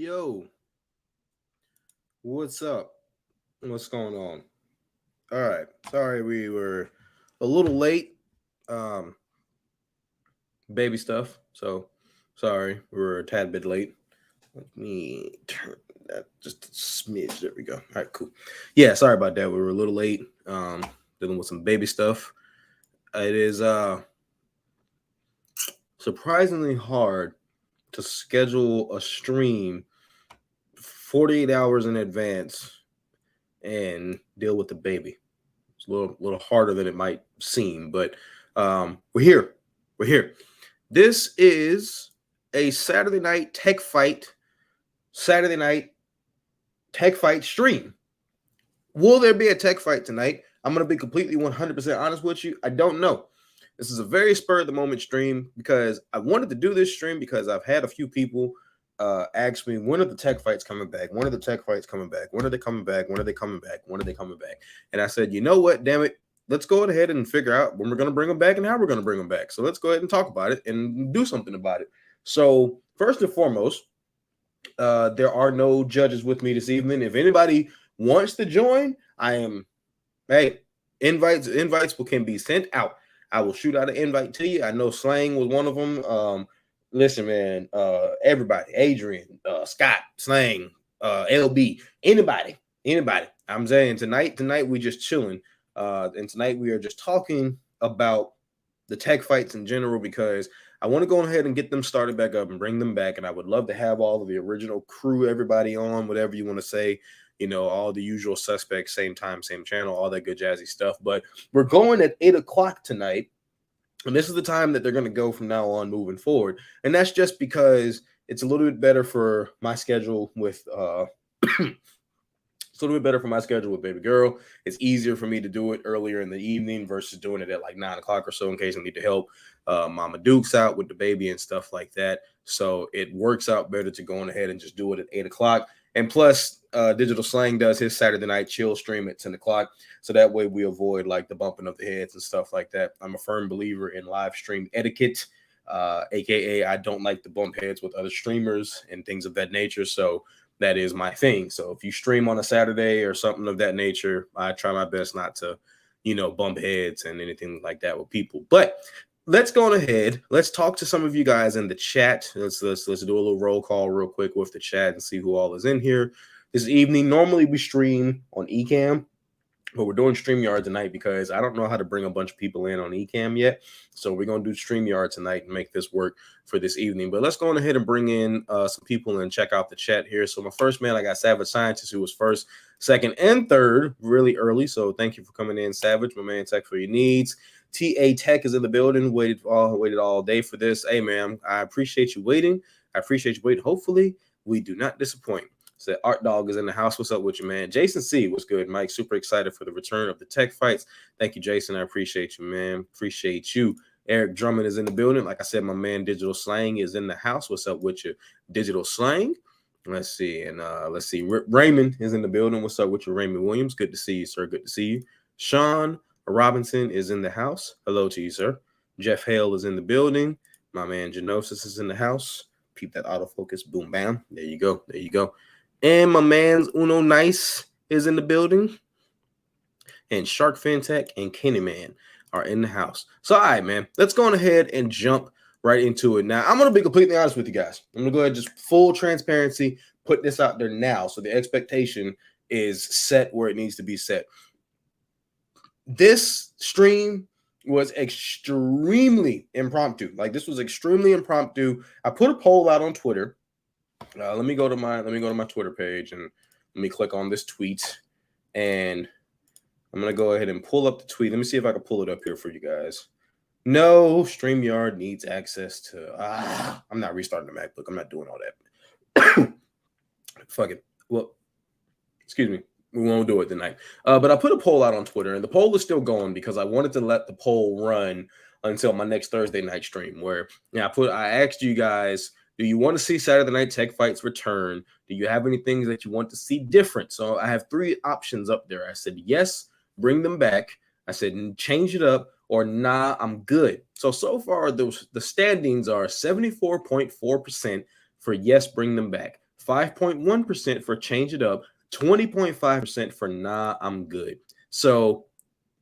Yo, what's up? What's going on? All right. Sorry we were a little late. Um, baby stuff. So sorry we were a tad bit late. Let me turn that just a smidge. There we go. All right, cool. Yeah, sorry about that. We were a little late. Dealing with some baby stuff. It is surprisingly hard to schedule a stream 48 hours in advance and deal with the baby. It's a little harder than it might seem, but we're here. We're here. This is a Saturday night tech fight stream. Will there be a tech fight tonight? I'm going to be completely 100% honest with you. I don't know. This is a very spur of the moment stream because I wanted to do this stream because I've had a few people ask me, when are the tech fights coming back? When are the tech fights coming back? When are they coming back? When are they coming back? When are they coming back? And I said, you know what? Damn it. Let's go ahead and figure out when we're going to bring them back and how we're going to bring them back. So let's go ahead and talk about it and do something about it. So first and foremost, there are no judges with me this evening. If anybody wants to join, invites can be sent out. I will shoot out an invite to you. I know Slang was one of them. Listen, man, everybody, Adrian, Scott, Slang, LB, anybody. I'm saying tonight we just chilling. And tonight we are just talking about the tech fights in general because I want to go ahead and get them started back up and bring them back. And I would love to have all of the original crew, everybody on, whatever you want to say, all the usual suspects, same time, same channel, all that good jazzy stuff. But we're going at 8 o'clock tonight. And this is the time that they're going to go from now on moving forward. And that's just because it's a little bit better for my schedule with it's a little bit better for my schedule with baby girl. It's easier for me to do it earlier in the evening versus doing it at like 9 o'clock or so in case I need to help Mama Duke's out with the baby and stuff like that. So it works out better to go on ahead and just do it at 8 o'clock. And plus, Digital Slang does his Saturday night chill stream at 10 o'clock. So that way we avoid like the bumping of the heads and stuff like that. I'm a firm believer in live stream etiquette, aka I don't like to bump heads with other streamers and things of that nature. So that is my thing. So if you stream on a Saturday or something of that nature, I try my best not to, bump heads and anything like that with people. But let's go on ahead. Let's talk to some of you guys in the chat. Let's do a little roll call real quick with the chat and see who all is in here this evening. Normally we stream on Ecamm, but we're doing StreamYard tonight because I don't know how to bring a bunch of people in on Ecamm yet. So we're going to do StreamYard tonight and make this work for this evening. But let's go on ahead and bring in some people and check out the chat here. So my first man, I got Savage Scientist, who was first, second, and third really early. So thank you for coming in, Savage, my man. Tech for your needs. TA Tech is in the building. Waited all day for this. Hey, man, I appreciate you waiting. Hopefully we do not disappoint. So Art Dog is in the house. What's up with you, man? Jason C, what's good, Mike? Super excited for the return of the tech fights. Thank you, Jason. I appreciate you, man. Appreciate you. Eric Drummond is in the building. Like I said, my man Digital Slang is in the house. What's up with you, Digital Slang? Let's see. And let's see. Raymond is in the building. What's up with you, Raymond Williams? Good to see you, sir. Good to see you. Sean Robinson is in the house. Hello to you, sir. Jeff Hale is in the building. My man Genosis is in the house. Peep that autofocus. Boom, bam. There you go. There you go. And my man's Uno Nice is in the building. And Shark FinTech and Kenny Man are in the house. So, all right, man. Let's go on ahead and jump right into it. Now, I'm going to be completely honest with you guys. I'm going to go ahead and just full transparency, put this out there now. So the expectation is set where it needs to be set. This stream was extremely impromptu. Like, this was extremely impromptu. I put a poll out on Twitter. Let me go to my Twitter page and let me click on this tweet, and I'm gonna go ahead and pull up the tweet. Let me see if I can pull it up here for you guys. No, StreamYard needs access to. I'm not restarting the MacBook. I'm not doing all that. Fuck it. Well, excuse me. We won't do it tonight. But I put a poll out on Twitter, and the poll is still going because I wanted to let the poll run until my next Thursday night stream. Where I asked you guys, do you want to see Saturday Night Tech Fights return? Do you have any things that you want to see different? So I have 3 options up there. I said, yes, bring them back. I said, change it up, or nah, I'm good. So far, the standings are 74.4% for yes, bring them back. 5.1% for change it up, 20.5% for nah, I'm good. So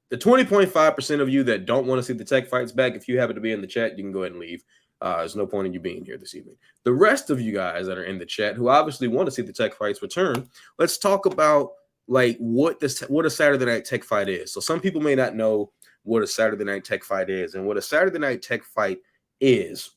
the 20.5% of you that don't want to see the tech fights back, if you happen to be in the chat, you can go ahead and leave. There's no point in you being here this evening. The rest of you guys that are in the chat who obviously want to see the tech fights return, let's talk about like what a Saturday night tech fight is. So some people may not know what a Saturday night tech fight is, and what a Saturday night tech fight is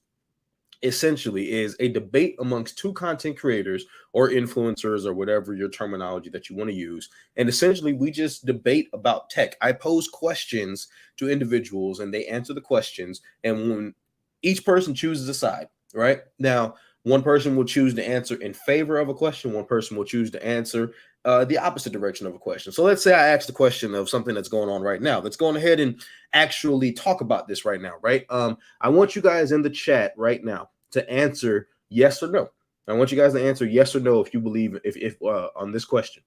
essentially is a debate amongst two content creators or influencers or whatever your terminology that you want to use. And essentially, we just debate about tech. I pose questions to individuals and they answer the questions. And when each person chooses a side, right? Now, one person will choose to answer in favor of a question. One person will choose to answer the opposite direction of a question. So let's say I ask the question of something that's going on right now. Let's go ahead and actually talk about this right now, right? I want you guys in the chat right now to answer yes or no. I want you guys to answer yes or no if you believe if on this question.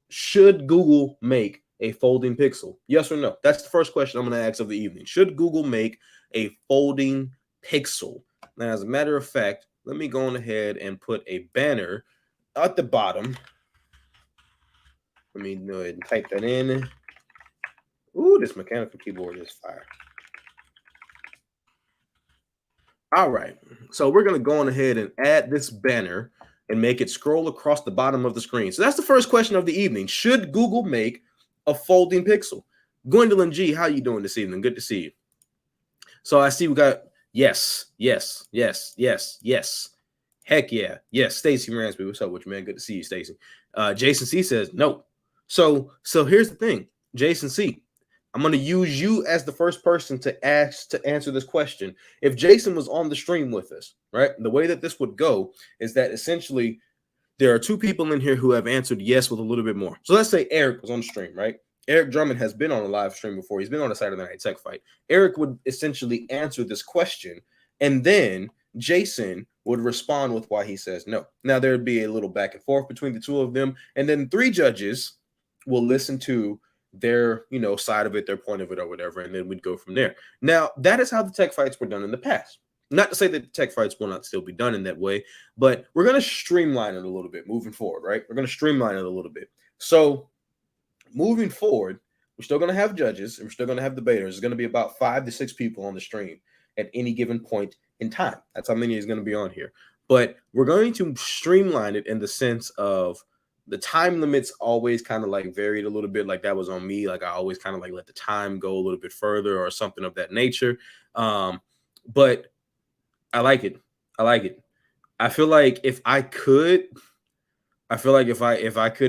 Should Google make a folding pixel? Yes or no? That's the first question I'm going to ask of the evening. Should Google make a folding pixel? Now, as a matter of fact, let me go on ahead and put a banner at the bottom. Let me go ahead and type that in. Ooh, this mechanical keyboard is fire. All right, so we're going to go on ahead and add this banner and make it scroll across the bottom of the screen. So that's the first question of the evening. Should Google make a folding pixel? Gwendolyn G, how you doing this evening? Good to see you. So I see we got yes, yes, yes, yes, yes. Heck yeah. Yes, Stacy Ransby, what's up with you, man? Good to see you, Stacy. Jason C says no. So here's the thing, Jason C. I'm going to use you as the first person to answer this question. If Jason was on the stream with us, right? The way that this would go is that essentially there are two people in here who have answered yes with a little bit more. So let's say Eric was on the stream, right? Eric Drummond has been on a live stream before. He's been on a Saturday Night Tech Fight. Eric would essentially answer this question, and then Jason would respond with why he says no. Now, there'd be a little back and forth between the two of them, and then three judges will listen to their side of it, their point of it, or whatever, and then we'd go from there. Now, that is how the tech fights were done in the past. Not to say that the tech fights will not still be done in that way, but we're going to streamline it a little bit moving forward, right? We're going to streamline it a little bit. So moving forward, we're still going to have judges and we're still going to have debaters. There's going to be about 5 to 6 people on the stream at any given point in time. That's how many is going to be on here. But we're going to streamline it in the sense of the time limits always kind of like varied a little bit. Like that was on me. Like I always kind of like let the time go a little bit further or something of that nature. But I like it. I like it. I feel like if I could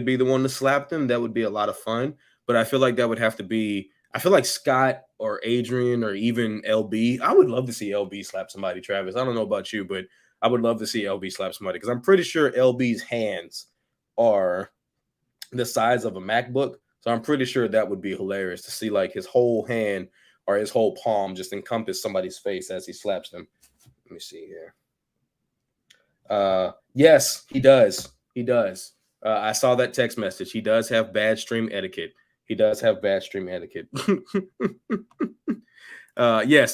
be the one to slap them, that would be a lot of fun. But I feel like that would have to be, I feel like Scott or Adrian or even LB. I would love to see LB slap somebody, Travis. I don't know about you, but I would love to see LB slap somebody because I'm pretty sure LB's hands are the size of a MacBook. So I'm pretty sure that would be hilarious to see like his whole hand or his whole palm just encompass somebody's face as he slaps them. Let me see here. Yes, he does. He does. I saw that text message. He does have bad stream etiquette. Yes,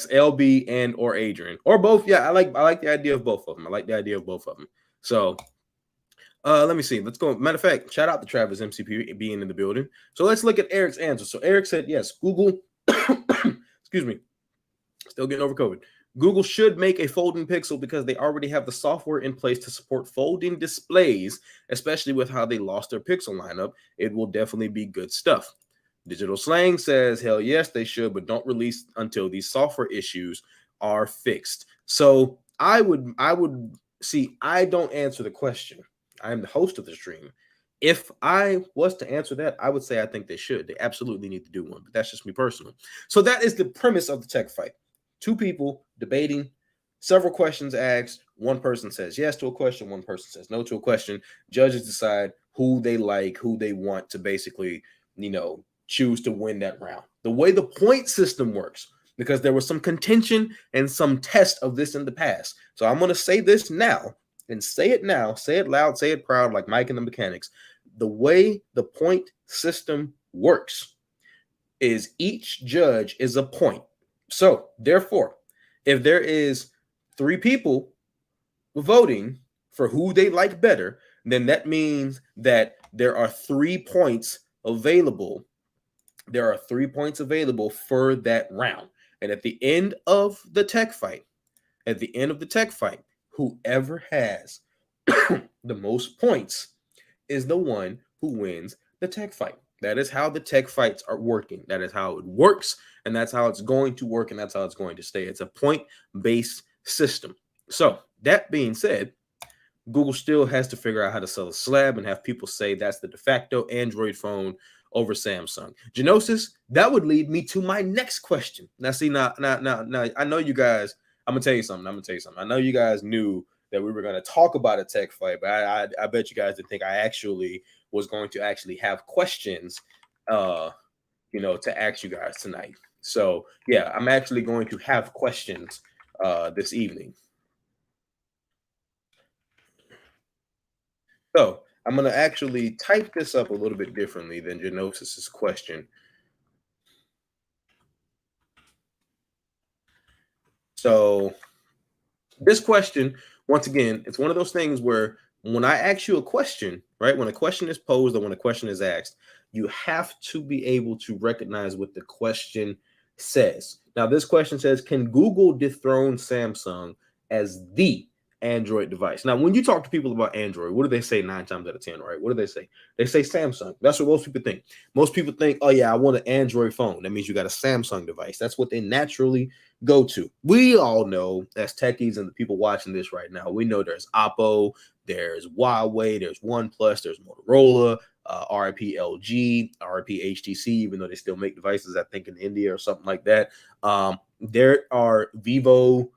LB and or Adrian or both. Yeah, I like the idea of both of them. So let me see. Let's go. Matter of fact, shout out to Travis MCP being in the building. So let's look at Eric's answer. So Eric said yes, Google, excuse me, still getting over COVID. Google should make a folding pixel because they already have the software in place to support folding displays, especially with how they lost their pixel lineup. It will definitely be good stuff. Digital Slang says, hell yes, they should, but don't release until these software issues are fixed. So I would see, I don't answer the question. I am the host of the stream. If I was to answer that, I would say I think they should. They absolutely need to do one, but that's just me personally. So that is the premise of the tech fight. Two people debating, several questions asked. One person says yes to a question, one person says no to a question. Judges decide who they like, who they want to basically, choose to win that round. The way the point system works, because there was some contention and some test of this in the past. So I'm going to say this now and say it now, say it loud, say it proud, like Mike and the Mechanics. The way the point system works is each judge is a point. So therefore, if there is 3 people voting for who they like better, then that means that there are 3 points available. There are 3 points available for that round. And at the end of the tech fight, whoever has the most points is the one who wins the tech fight. That is how the tech fights are working. That is how it works, and that's how it's going to work, and that's how it's going to stay. It's a point-based system. So that being said, Google still has to figure out how to sell a slab and have people say that's the de facto Android phone over Samsung. Genosis, that would lead me to my next question. Now, see, now, I know you guys, I'm going to tell you something. I know you guys knew that we were going to talk about a tech fight, but I bet you guys didn't think I actually was going to actually have questions, to ask you guys tonight. So, yeah, I'm actually going to have questions this evening. So I'm going to actually type this up a little bit differently than Genosis's question. So this question, once again, it's one of those things where when I ask you a question, right, when a question is posed or when a question is asked, you have to be able to recognize what the question says. Now, this question says, can Google dethrone Samsung as the Android device? Now, when you talk to people about Android, what do they say 9 times out of 10, right? What do they say? They say Samsung. That's what most people think. Most people think, oh, yeah, I want an Android phone. That means you got a Samsung device. That's what they naturally go to. We all know, as techies and the people watching this right now, we know there's Oppo, there's Huawei, there's OnePlus, there's Motorola, RIP LG, RIP HTC, even though they still make devices, I think, in India or something like that. There are Vivo.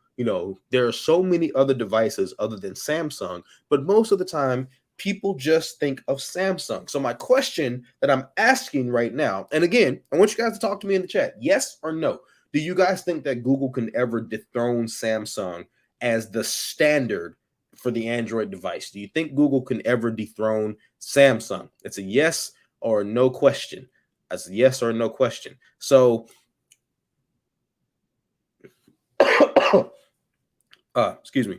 There are so many other devices other than Samsung, but most of the time, people just think of Samsung. So my question that I'm asking right now, and again, I want you guys to talk to me in the chat, yes or no. Do you guys think that Google can ever dethrone Samsung as the standard for the Android device? Do you think Google can ever dethrone Samsung? It's a yes or no question. That's a yes or no question. So, excuse me.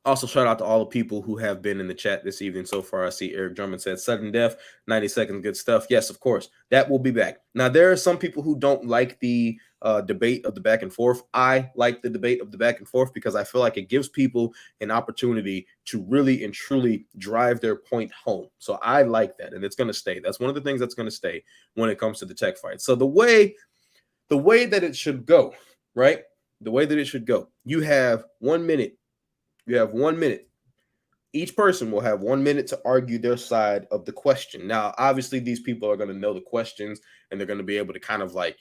Also, shout out to all the people who have been in the chat this evening so far. I see Eric Drummond said sudden death, 90 seconds, good stuff. Yes, of course, that will be back. Now, there are some people who don't like the debate of the back and forth. I like the debate of the back and forth because I feel like it gives people an opportunity to really and truly drive their point home. So I like that, and it's going to stay. That's one of the things that's going to stay when it comes to the tech fight. So the way that it should go, right? The way that it should go, you have 1 minute. You have 1 minute. Each person will have 1 minute to argue their side of the question. Now, obviously, these people are going to know the questions and they're going to be able to kind of like,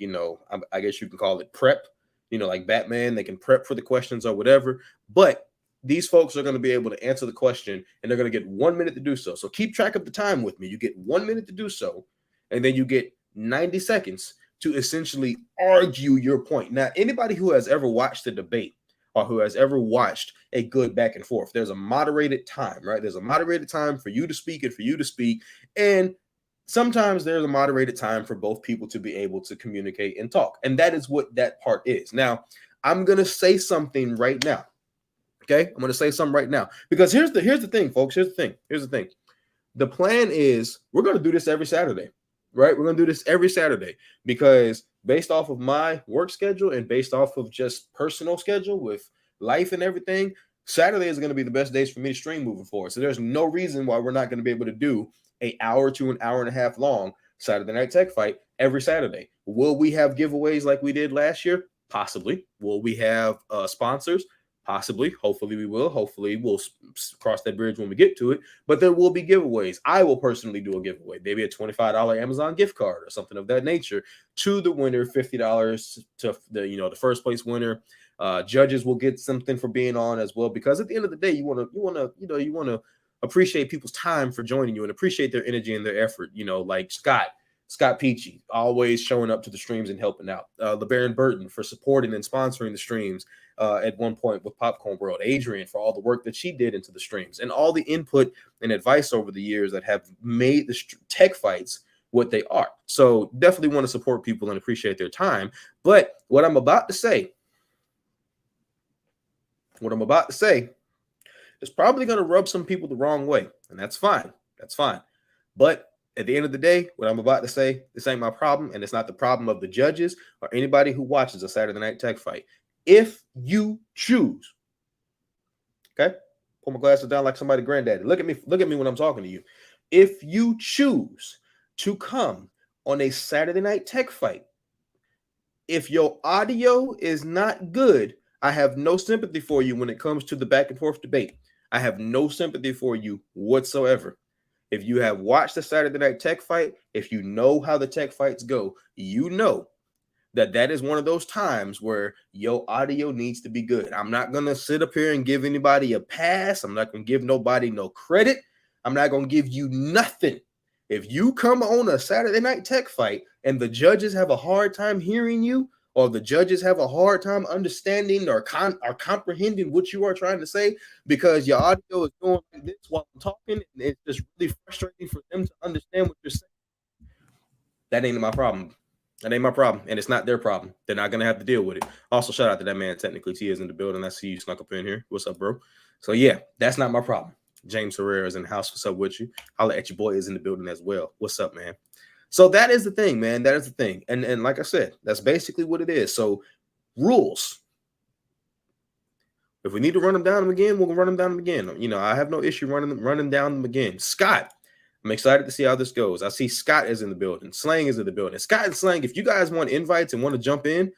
I guess you can call it prep, like Batman. They can prep for the questions or whatever. But these folks are going to be able to answer the question and they're going to get 1 minute to do so. So keep track of the time with me. You get 1 minute to do so, and then you get 90 seconds to essentially argue your point. Now, anybody who has ever watched a debate or who has ever watched a good back and forth, there's a moderated time, right? There's a moderated time for you to speak and for you to speak. And sometimes there's a moderated time for both people to be able to communicate and talk. And that is what that part is. Now, I'm going to say something right now. Okay? I'm going to say something right now. Because here's the thing, folks. Here's the thing. The plan is we're going to do this every Saturday, right? We're going to do this every Saturday because based off of my work schedule and based off of just personal schedule with life and everything, Saturday is going to be the best days for me to stream moving forward. So there's no reason why we're not going to be able to do an hour to an hour and a half long Saturday Night Tech Fight every Saturday. Will we have giveaways like we did last year? Possibly. Will we have sponsors? Possibly. Hopefully we will. Hopefully we'll cross that bridge when we get to it. But there will be giveaways. I will personally do a giveaway, maybe a $25 Amazon gift card or something of that nature to the winner, $50 to the first place winner. Judges will get something for being on as well, because at the end of the day, you want to appreciate people's time for joining you and appreciate their energy and their effort. Like Scott Peachy, always showing up to the streams and helping out. LeBaron Burton for supporting and sponsoring the streams at one point with Popcorn World. Adrian for all the work that she did into the streams and all the input and advice over the years that have made the tech fights what they are. So definitely want to support people and appreciate their time. But what I'm about to say It's probably going to rub some people the wrong way, and that's fine. That's fine. But at the end of the day, what I'm about to say, this ain't my problem, and it's not the problem of the judges or anybody who watches a Saturday Night Tech Fight. If you choose, okay, pull my glasses down like somebody granddaddy. Look at me when I'm talking to you. If you choose to come on a Saturday Night Tech Fight, if your audio is not good, I have no sympathy for you when it comes to the back and forth debate. I have no sympathy for you whatsoever. If you have watched the Saturday Night Tech Fight, if you know how the tech fights go, you know that is one of those times where your audio needs to be good. I'm not going to sit up here and give anybody a pass. I'm not going to give nobody no credit. I'm not going to give you nothing. If you come on a Saturday Night Tech Fight and the judges have a hard time hearing you, or the judges have a hard time understanding or comprehending what you are trying to say because your audio is going like this while I'm talking, and it's just really frustrating for them to understand what you're saying, that ain't my problem. That ain't my problem, and it's not their problem. They're not going to have to deal with it. Also, shout out to that man. Technically, T is in the building. I see you snuck up in here. What's up, bro? So, yeah, that's not my problem. James Herrera is in the house. What's up with you? Holla at your boy is in the building as well. What's up, man? So that is the thing, man. That is the thing. And like I said, that's basically what it is. So rules. If we need to run them down again, we'll run them down again. You know, I have no issue running down them again. Scott, I'm excited to see how this goes. I see Scott is in the building. Slang is in the building. Scott and Slang, if you guys want invites and want to jump in,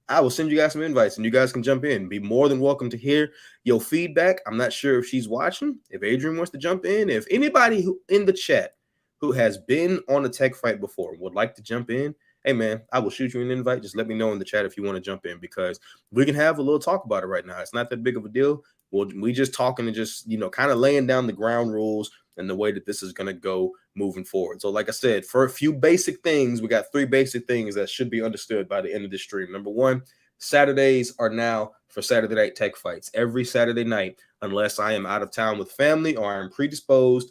I will send you guys some invites and you guys can jump in. Be more than welcome to hear your feedback. I'm not sure if she's watching, if Adrian wants to jump in, if anybody who in the chat who has been on a tech fight before would like to jump in, hey man, I will shoot you an invite. Just let me know in the chat if you want to jump in, because we can have a little talk about it right now. It's not that big of a deal. We just talking and just, you know, kind of laying down the ground rules and the way that this is going to go moving forward. So like I said, for a few basic things, we got 3 basic things that should be understood by the end of this stream. Number 1, Saturdays are now for Saturday Night Tech Fights. Every Saturday night, unless I am out of town with family or I'm predisposed,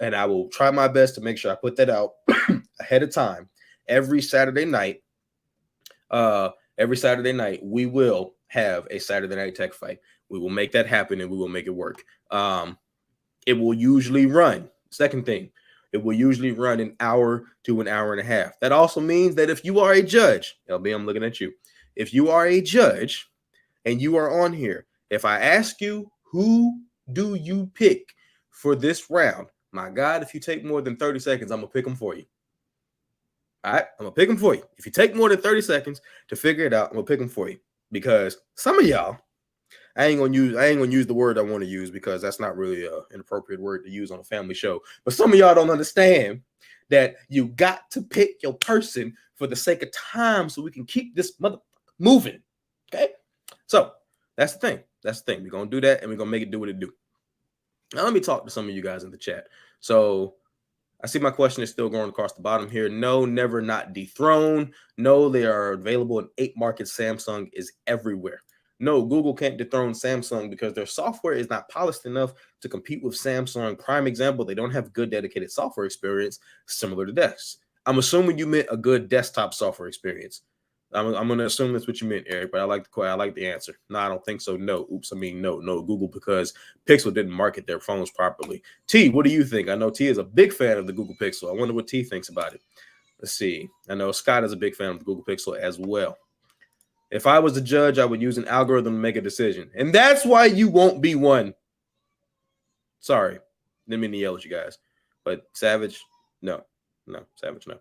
and I will try my best to make sure I put that out ahead of time. Every Saturday night, we will have a Saturday Night Tech Fight. We will make that happen and we will make it work. It will usually run. Second thing, it will usually run an hour to an hour and a half. That also means that if you are a judge, LB, I'm looking at you. If you are a judge and you are on here, if I ask you, who do you pick for this round? My God, if you take more than 30 seconds, I'm going to pick them for you. All right, I'm going to pick them for you. If you take more than 30 seconds to figure it out, I'm going to pick them for you. Because some of y'all, I ain't gonna use the word I want to use because that's not really an appropriate word to use on a family show. But some of y'all don't understand that you got to pick your person for the sake of time so we can keep this motherfucker moving. Okay? So that's the thing. That's the thing. We're gonna do that and we're gonna make it do what it do. Now let me talk to some of you guys in the chat. So I see my question is still going across the bottom here. No, never, not dethrone. No, they are available in 8 markets. Samsung is everywhere. No, Google can't dethrone Samsung because their software is not polished enough to compete with Samsung. Prime example, they don't have good dedicated software experience similar to desks. I'm assuming you meant a good desktop software experience. I'm going to assume that's what you meant, Eric, but I like the answer. No, I don't think so. No. Oops, I mean, no, Google, because Pixel didn't market their phones properly. T, what do you think? I know T is a big fan of the Google Pixel. I wonder what T thinks about it. Let's see. I know Scott is a big fan of the Google Pixel as well. If I was a judge, I would use an algorithm to make a decision. And that's why you won't be one. Sorry. Didn't mean to yell at you guys. But Savage, no. Savage, no.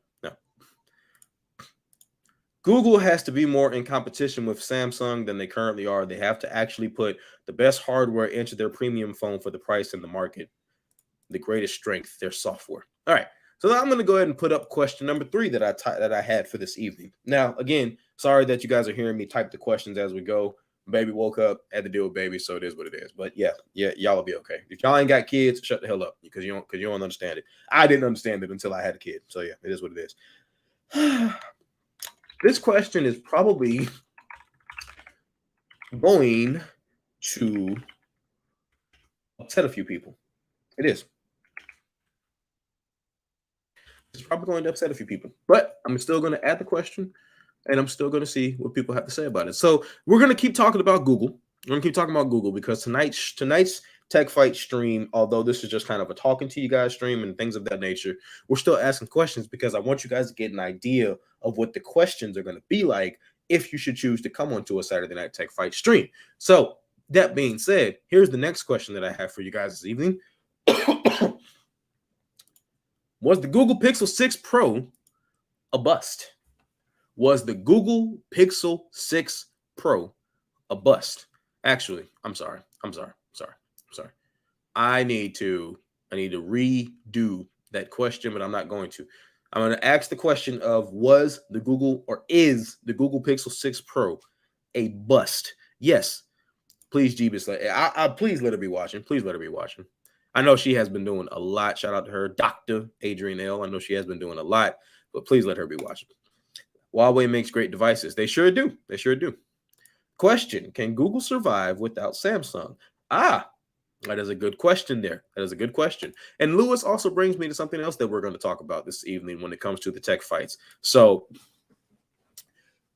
Google has to be more in competition with Samsung than they currently are. They have to actually put the best hardware into their premium phone for the price in the market. The greatest strength, their software. All right. So I'm going to go ahead and put up question number 3 that I had for this evening. Now, again, sorry that you guys are hearing me type the questions as we go. Baby woke up, had to deal with baby, so it is what it is. But yeah, y'all will be okay. If y'all ain't got kids, shut the hell up because you don't understand it. I didn't understand it until I had a kid. So yeah, it is what it is. This question is probably going to upset a few people. It is. It's probably going to upset a few people, but I'm still going to add the question and I'm still going to see what people have to say about it. So we're going to keep talking about Google. We're going to keep talking about Google because tonight's Tech Fight stream, although this is just kind of a talking to you guys stream and things of that nature, we're still asking questions because I want you guys to get an idea of what the questions are going to be like if you should choose to come onto a Saturday Night Tech Fight stream. So that being said, here's the next question that I have for you guys this evening. Was the Google Pixel 6 Pro a bust? Was the Google Pixel 6 Pro a bust? Actually, I'm sorry. I need to redo that question, but I'm not going to. I'm going to ask the question of is the Google Pixel 6 Pro a bust? Yes. Please, Jeebus, please let her be watching. Please let her be watching. I know she has been doing a lot. Shout out to her, Dr. Adrienne L. I know she has been doing a lot, but please let her be watching. Huawei makes great devices. They sure do. Question: can Google survive without Samsung? That is a good question there. And Lewis also brings me to something else that we're going to talk about this evening when it comes to the tech fights. So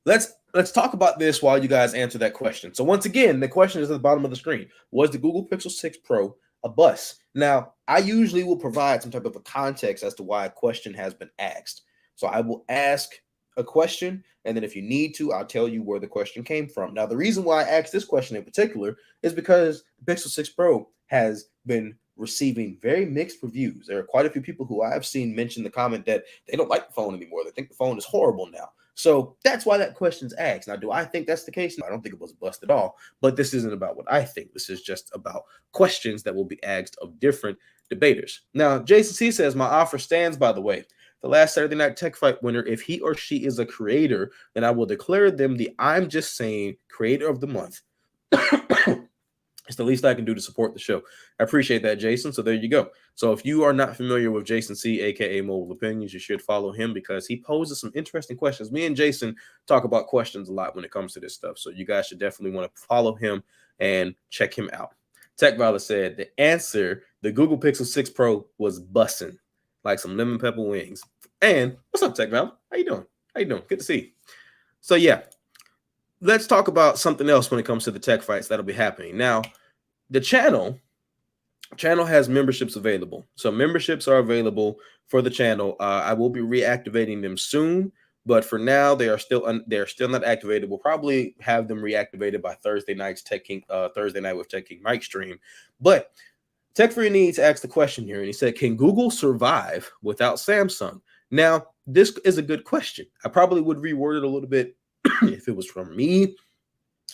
let's talk about this while you guys answer that question. So once again, the question is at the bottom of the screen. Was the Google Pixel 6 Pro a bust? Now, I usually will provide some type of a context as to why a question has been asked. So I will ask a question, and then if you need to, I'll tell you where the question came from. Now, the reason why I asked this question in particular is because the Pixel 6 Pro has been receiving very mixed reviews. There are quite a few people who I have seen mention the comment that they don't like the phone anymore. They think the phone is horrible now. So that's why that question's asked. Now, do I think that's the case? No, I don't think it was a bust at all, but this isn't about what I think. This is just about questions that will be asked of different debaters. Now, Jason C says, my offer stands, by the way. The last Saturday Night Tech Fight winner, if he or she is a creator, then I will declare them the I'm Just Saying Creator of the Month. It's the least I can do to support the show. I appreciate that, Jason. So there you go. So if you are not familiar with Jason C, aka Mobile Opinions, you should follow him because he poses some interesting questions. Me and Jason talk about questions a lot when it comes to this stuff. So you guys should definitely want to follow him and check him out. Tech Valor said the answer, the Google Pixel 6 Pro was bussin', like some lemon pepper wings. And what's up, Tech Valor? How you doing? Good to see you. So yeah, let's talk about something else when it comes to the tech fights that'll be happening. Now, the channel has memberships available. So memberships are available for the channel. I will be reactivating them soon, but for now they are still not activated. We'll probably have them reactivated by Thursday night's Thursday night with Tech King Mike stream. But Tech Free Needs asked the question here, and he said, "Can Google survive without Samsung?" Now, this is a good question. I probably would reword it a little bit if it was from me,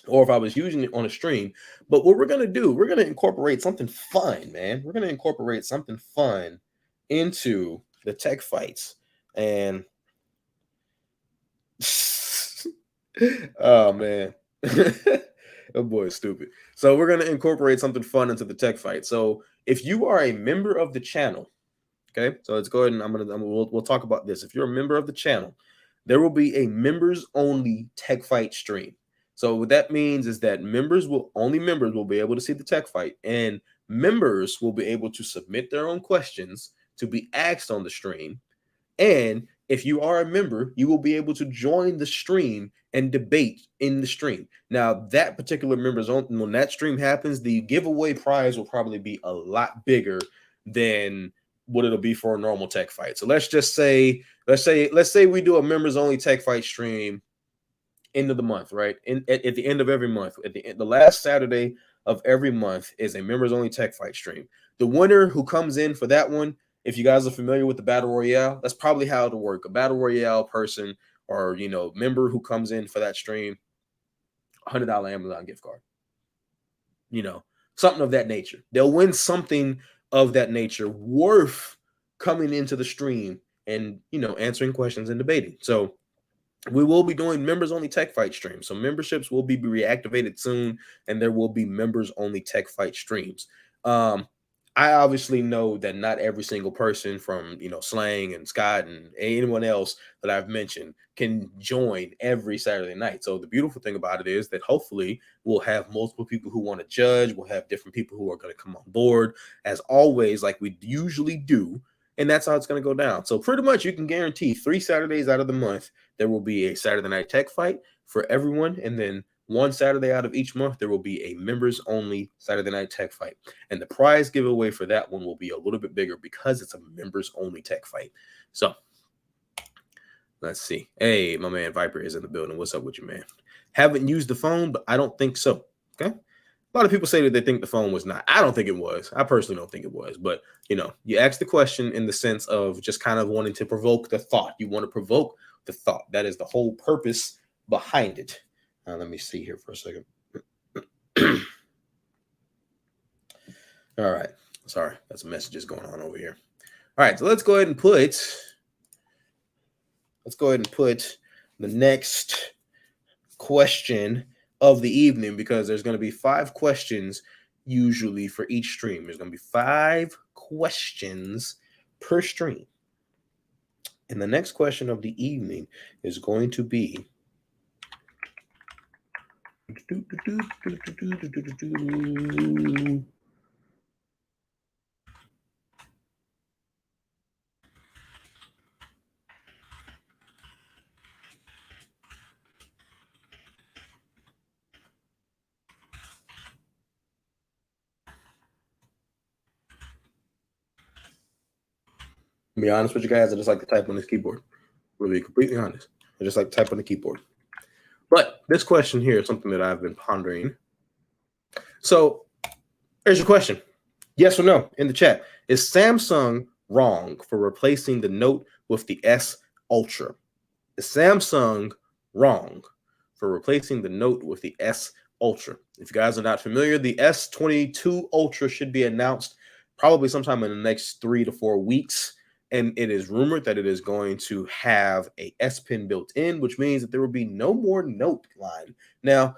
or if I was using it on a stream. But what we're going to do, we're going to incorporate something fun, man. We're going to incorporate something fun into the tech fights. And oh, man. Oh, boy, it's stupid. So we're going to incorporate something fun into the tech fight. So if you are a member of the channel, okay, so let's go ahead and we'll talk about this. If you're a member of the channel, there will be a members only tech fight stream. So what that means is that only members will be able to see the tech fight, and members will be able to submit their own questions to be asked on the stream. And if you are a member, you will be able to join the stream and debate in the stream. Now, that particular members only, when that stream happens, the giveaway prize will probably be a lot bigger than what it'll be for a normal tech fight. So let's say we do a members only tech fight stream end of the month, right? At the end of every month, the last Saturday of every month is a members only tech fight stream. The winner who comes in for that one, if you guys are familiar with the battle royale, that's probably how it'll work. A battle royale person or member who comes in for that stream, $100 Amazon gift card. Something of that nature. They'll win something of that nature worth coming into the stream and answering questions and debating. So we will be doing members only tech fight streams. So memberships will be reactivated soon, and there will be members only tech fight streams. I obviously know that not every single person from Slang and Scott and anyone else that I've mentioned can join every Saturday night. So the beautiful thing about it is that hopefully we'll have multiple people who want to judge. We'll have different people who are going to come on board, as always, like we usually do. And that's how it's going to go down. So pretty much you can guarantee 3 Saturdays out of the month, there will be a Saturday night tech fight for everyone. And then one Saturday out of each month, there will be a members only Saturday Night Tech Fight. And the prize giveaway for that one will be a little bit bigger because it's a members only tech fight. So let's see. Hey, my man Viper is in the building. What's up with you, man? Haven't used the phone, but I don't think so. Okay. A lot of people say that they think the phone was not. I don't think it was. I personally don't think it was. But, you ask the question in the sense of just kind of wanting to provoke the thought. You want to provoke the thought. That is the whole purpose behind it. Let me see here for a second. All right. Sorry. That's messages going on over here. All right. So let's go ahead and put the next question of the evening, because there's going to be 5 questions usually for each stream. There's going to be 5 questions per stream. And the next question of the evening is going to be to be honest with you guys, I just like to type on this keyboard. To be completely honest, I just like to type on the keyboard. But this question here is something that I've been pondering. So here's your question. Yes or no in the chat. Is Samsung wrong for replacing the Note with the S Ultra? Is Samsung wrong for replacing the Note with the S Ultra? If you guys are not familiar, the S22 Ultra should be announced probably sometime in the next 3 to 4 weeks. And it is rumored that it is going to have a S Pen built in, which means that there will be no more Note line. Now,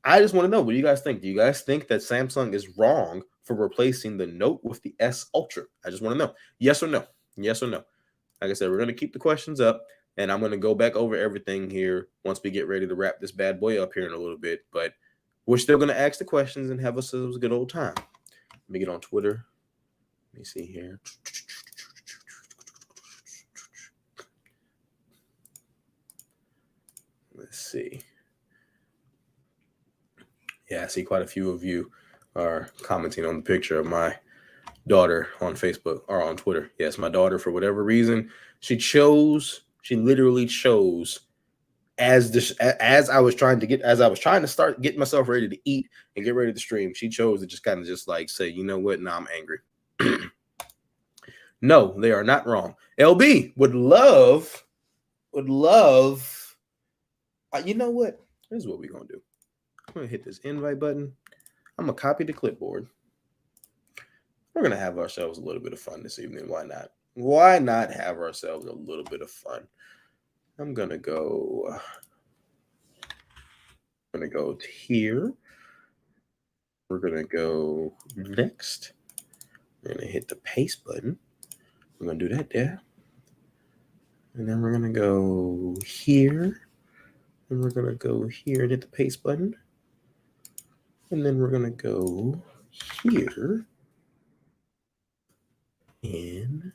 I just want to know, what do you guys think? Do you guys think that Samsung is wrong for replacing the Note with the S Ultra? I just want to know. Yes or no? Yes or no? Like I said, we're going to keep the questions up, and I'm going to go back over everything here once we get ready to wrap this bad boy up here in a little bit. But we're still going to ask the questions and have us a good old time. Let me get on Twitter. Let me see here. Let's see. Yeah, I see quite a few of you are commenting on the picture of my daughter on Facebook or on Twitter. Yes, my daughter, for whatever reason, she literally chose as I was trying to start getting myself ready to eat and get ready to stream, she chose to just kind of just like say, you know what? Now I'm angry. No, they are not wrong. LB would love, you know what? This is what we're going to do. I'm going to hit this invite button. I'm going to copy the clipboard. We're going to have ourselves a little bit of fun this evening. Why not? Why not have ourselves a little bit of fun? I'm going to go to here. We're going to go next. We're going to hit the paste button. We're going to do that there. And then we're going to go here. And we're going to go here and hit the paste button. And then we're going to go here. And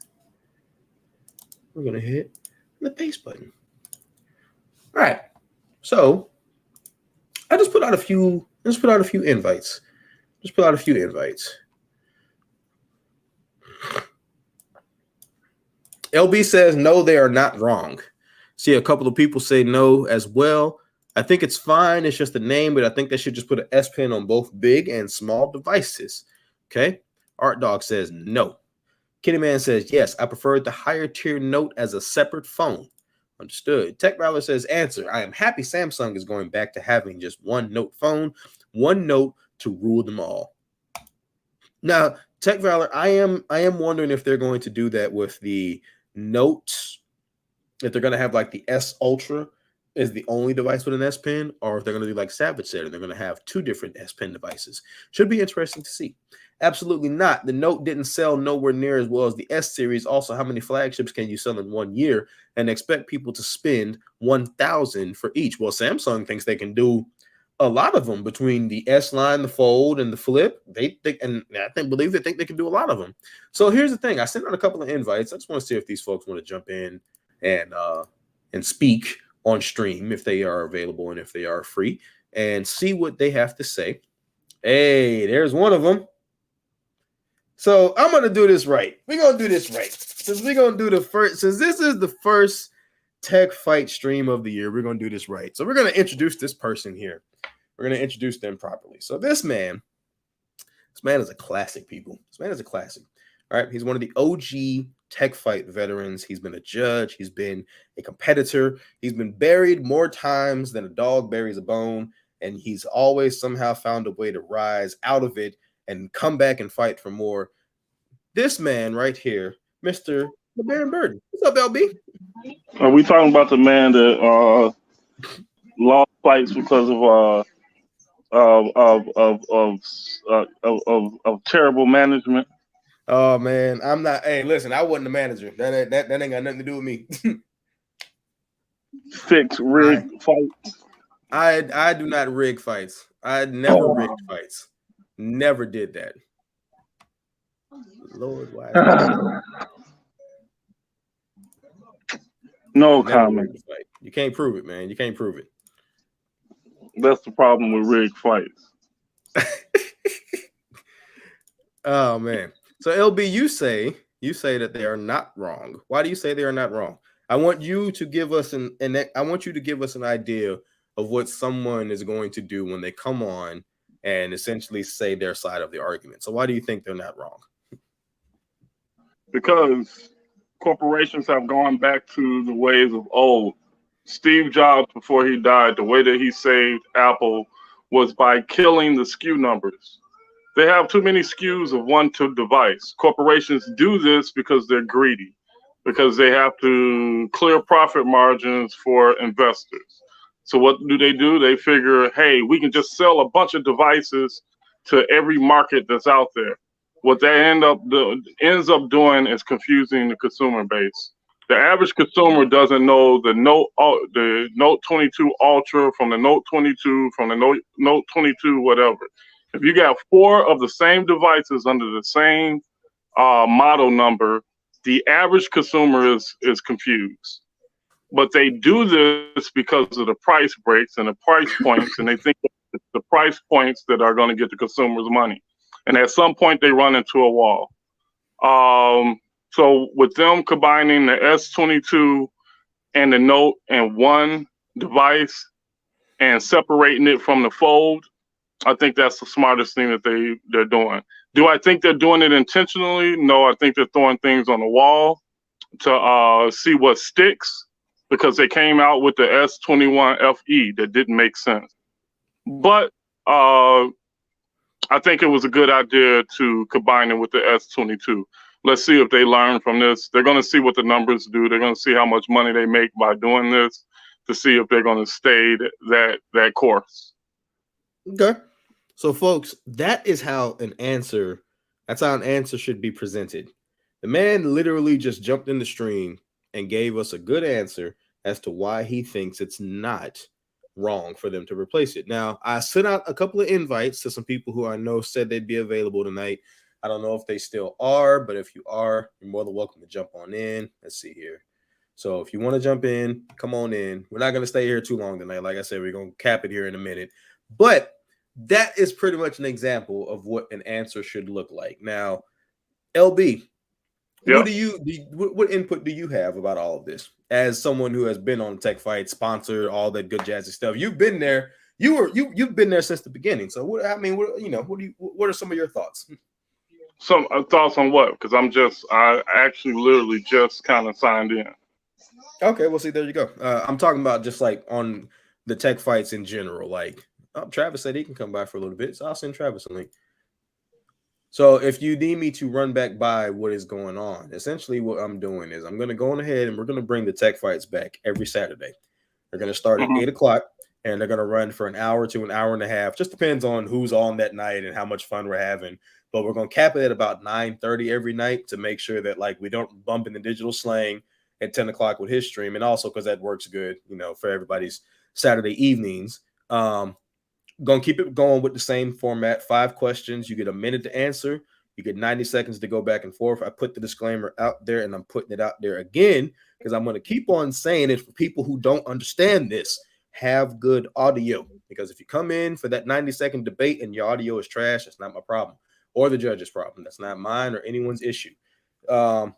we're going to hit the paste button. All right. So I just put out a few invites. LB says, no, they are not wrong. See a couple of people say no as well. I think it's fine. It's just a name, but I think they should just put an S Pen on both big and small devices. Okay. Art Dog says no. Kitty Man says, yes, I preferred the higher tier Note as a separate phone. Understood. Tech Valor says, answer, I am happy Samsung is going back to having just one Note phone, one Note to rule them all. Now, Tech Valor, I am wondering if they're going to do that with the Note, if they're going to have like the S Ultra is the only device with an S Pen, or if they're going to do like Savage said, and they're going to have 2 different S Pen devices. Should be interesting to see. Absolutely not. The Note didn't sell nowhere near as well as the S series. Also, how many flagships can you sell in 1 year and expect people to spend $1,000 for each? Well, Samsung thinks they can do a lot of them between the S line, the Fold, and the Flip. They think, and I believe they think they can do a lot of them. So here's the thing. I sent out a couple of invites. I just want to see if these folks want to jump in and speak on stream if they are available and if they are free. and see what they have to say. Hey, there's one of them. So I'm going to do this right. We're going to do this right. Since we're going to do the first, since this is the first tech fight stream of the year, we're going to do this right. So we're going to introduce this person here. We're going to introduce them properly. So this man is a classic, people. This man is a classic. All right. He's one of the OG tech fight veterans. He's been a judge. He's been a competitor. He's been buried more times than a dog buries a bone. And he's always somehow found a way to rise out of it and come back and fight for more. This man right here, Mr. LeBaron Burton. What's up, LB? Are we talking about the man that lost fights because of terrible management? Oh man, I'm not. Hey, listen, I wasn't the manager. That ain't got nothing to do with me. Fix rigged fights. I do not rig fights. I never rigged fights. Never did that. Lord, why? No comment. You can't prove it, man. You can't prove it. That's the problem with rigged fights. Oh man. So LB, you say that they are not wrong. Why do you say they are not wrong? I want you to give us an idea of what someone is going to do when they come on and essentially say their side of the argument. So why do you think they're not wrong? Because corporations have gone back to the ways of old. Steve Jobs, before he died, the way that he saved Apple was by killing the SKU numbers. They have too many SKUs of one device. Corporations do this because they're greedy, because they have to clear profit margins for investors. So what do? They figure, hey, we can just sell a bunch of devices to every market that's out there. What that ends up doing is confusing the consumer base. The average consumer doesn't know the Note 22 Ultra from the Note 22 from the Note 22 whatever. If you got 4 of the same devices under the same model number, the average consumer is confused. But they do this because of the price breaks and the price points, and they think it's the price points that are going to get the consumers money. And at some point, they run into a wall. So with them combining the S22 and the Note in one device and separating it from the Fold, I think that's the smartest thing that they're doing. Do I think they're doing it intentionally? No, I think they're throwing things on the wall to see what sticks, because they came out with the S21 FE that didn't make sense. But I think it was a good idea to combine it with the S22. Let's see if they learn from this. They're going to see what the numbers do. They're going to see how much money they make by doing this to see if they're going to stay that course. Okay. So, folks, that's how an answer should be presented. The man literally just jumped in the stream and gave us a good answer as to why he thinks it's not wrong for them to replace it. Now, I sent out a couple of invites to some people who I know said they'd be available tonight. I don't know if they still are, but if you are, you're more than welcome to jump on in. Let's see here. So if you want to jump in, come on in. We're not going to stay here too long tonight. Like I said, we're going to cap it here in a minute. But that is pretty much an example of what an answer should look like. Now, LB, yep. What input do you have about all of this? As someone who has been on Tech Fight, sponsored, all that good jazzy stuff, you've been there. You've been there since the beginning. So what are some of your thoughts? Some thoughts on what? Because I actually literally just kind of signed in. Okay, well, see, there you go. I'm talking about just like on the Tech Fights in general. Like, Travis said he can come by for a little bit, so I'll send Travis a link. So if you need me to run back by what is going on, essentially what I'm doing is I'm going to go on ahead and we're going to bring the Tech Fights back every Saturday. They're going to start at 8 o'clock and they're going to run for an hour to an hour and a half. Just depends on who's on that night and how much fun we're having. But we're going to cap it at about 9:30 every night to make sure that like we don't bump in the digital slang at 10 o'clock with his stream. And also because that works good, for everybody's Saturday evenings. Going to keep it going with the same format, 5 questions. You get a minute to answer. You get 90 seconds to go back and forth. I put the disclaimer out there and I'm putting it out there again because I'm going to keep on saying it for people who don't understand this. have good audio, because if you come in for that 90-second debate and your audio is trash, that's not my problem or the judge's problem. That's not mine or anyone's issue. That's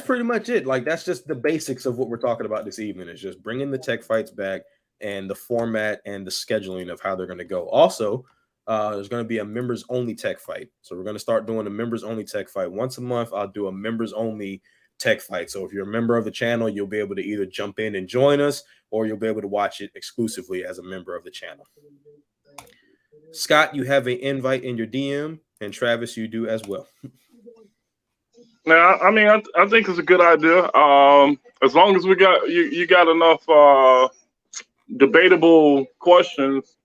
pretty much it. Like, that's just the basics of what we're talking about this evening, is just bringing the tech fights back and the format and the scheduling of how they're going to go. Also, there's going to be a members only tech fight. So we're going to start doing a members only tech fight once a month. I'll do a members only tech fight. So if you're a member of the channel, you'll be able to either jump in and join us, or you'll be able to watch it exclusively as a member of the channel. Scott, you have an invite in your DM, and Travis, you do as well. Now, I mean, I think it's a good idea. As long as we got you got enough debatable questions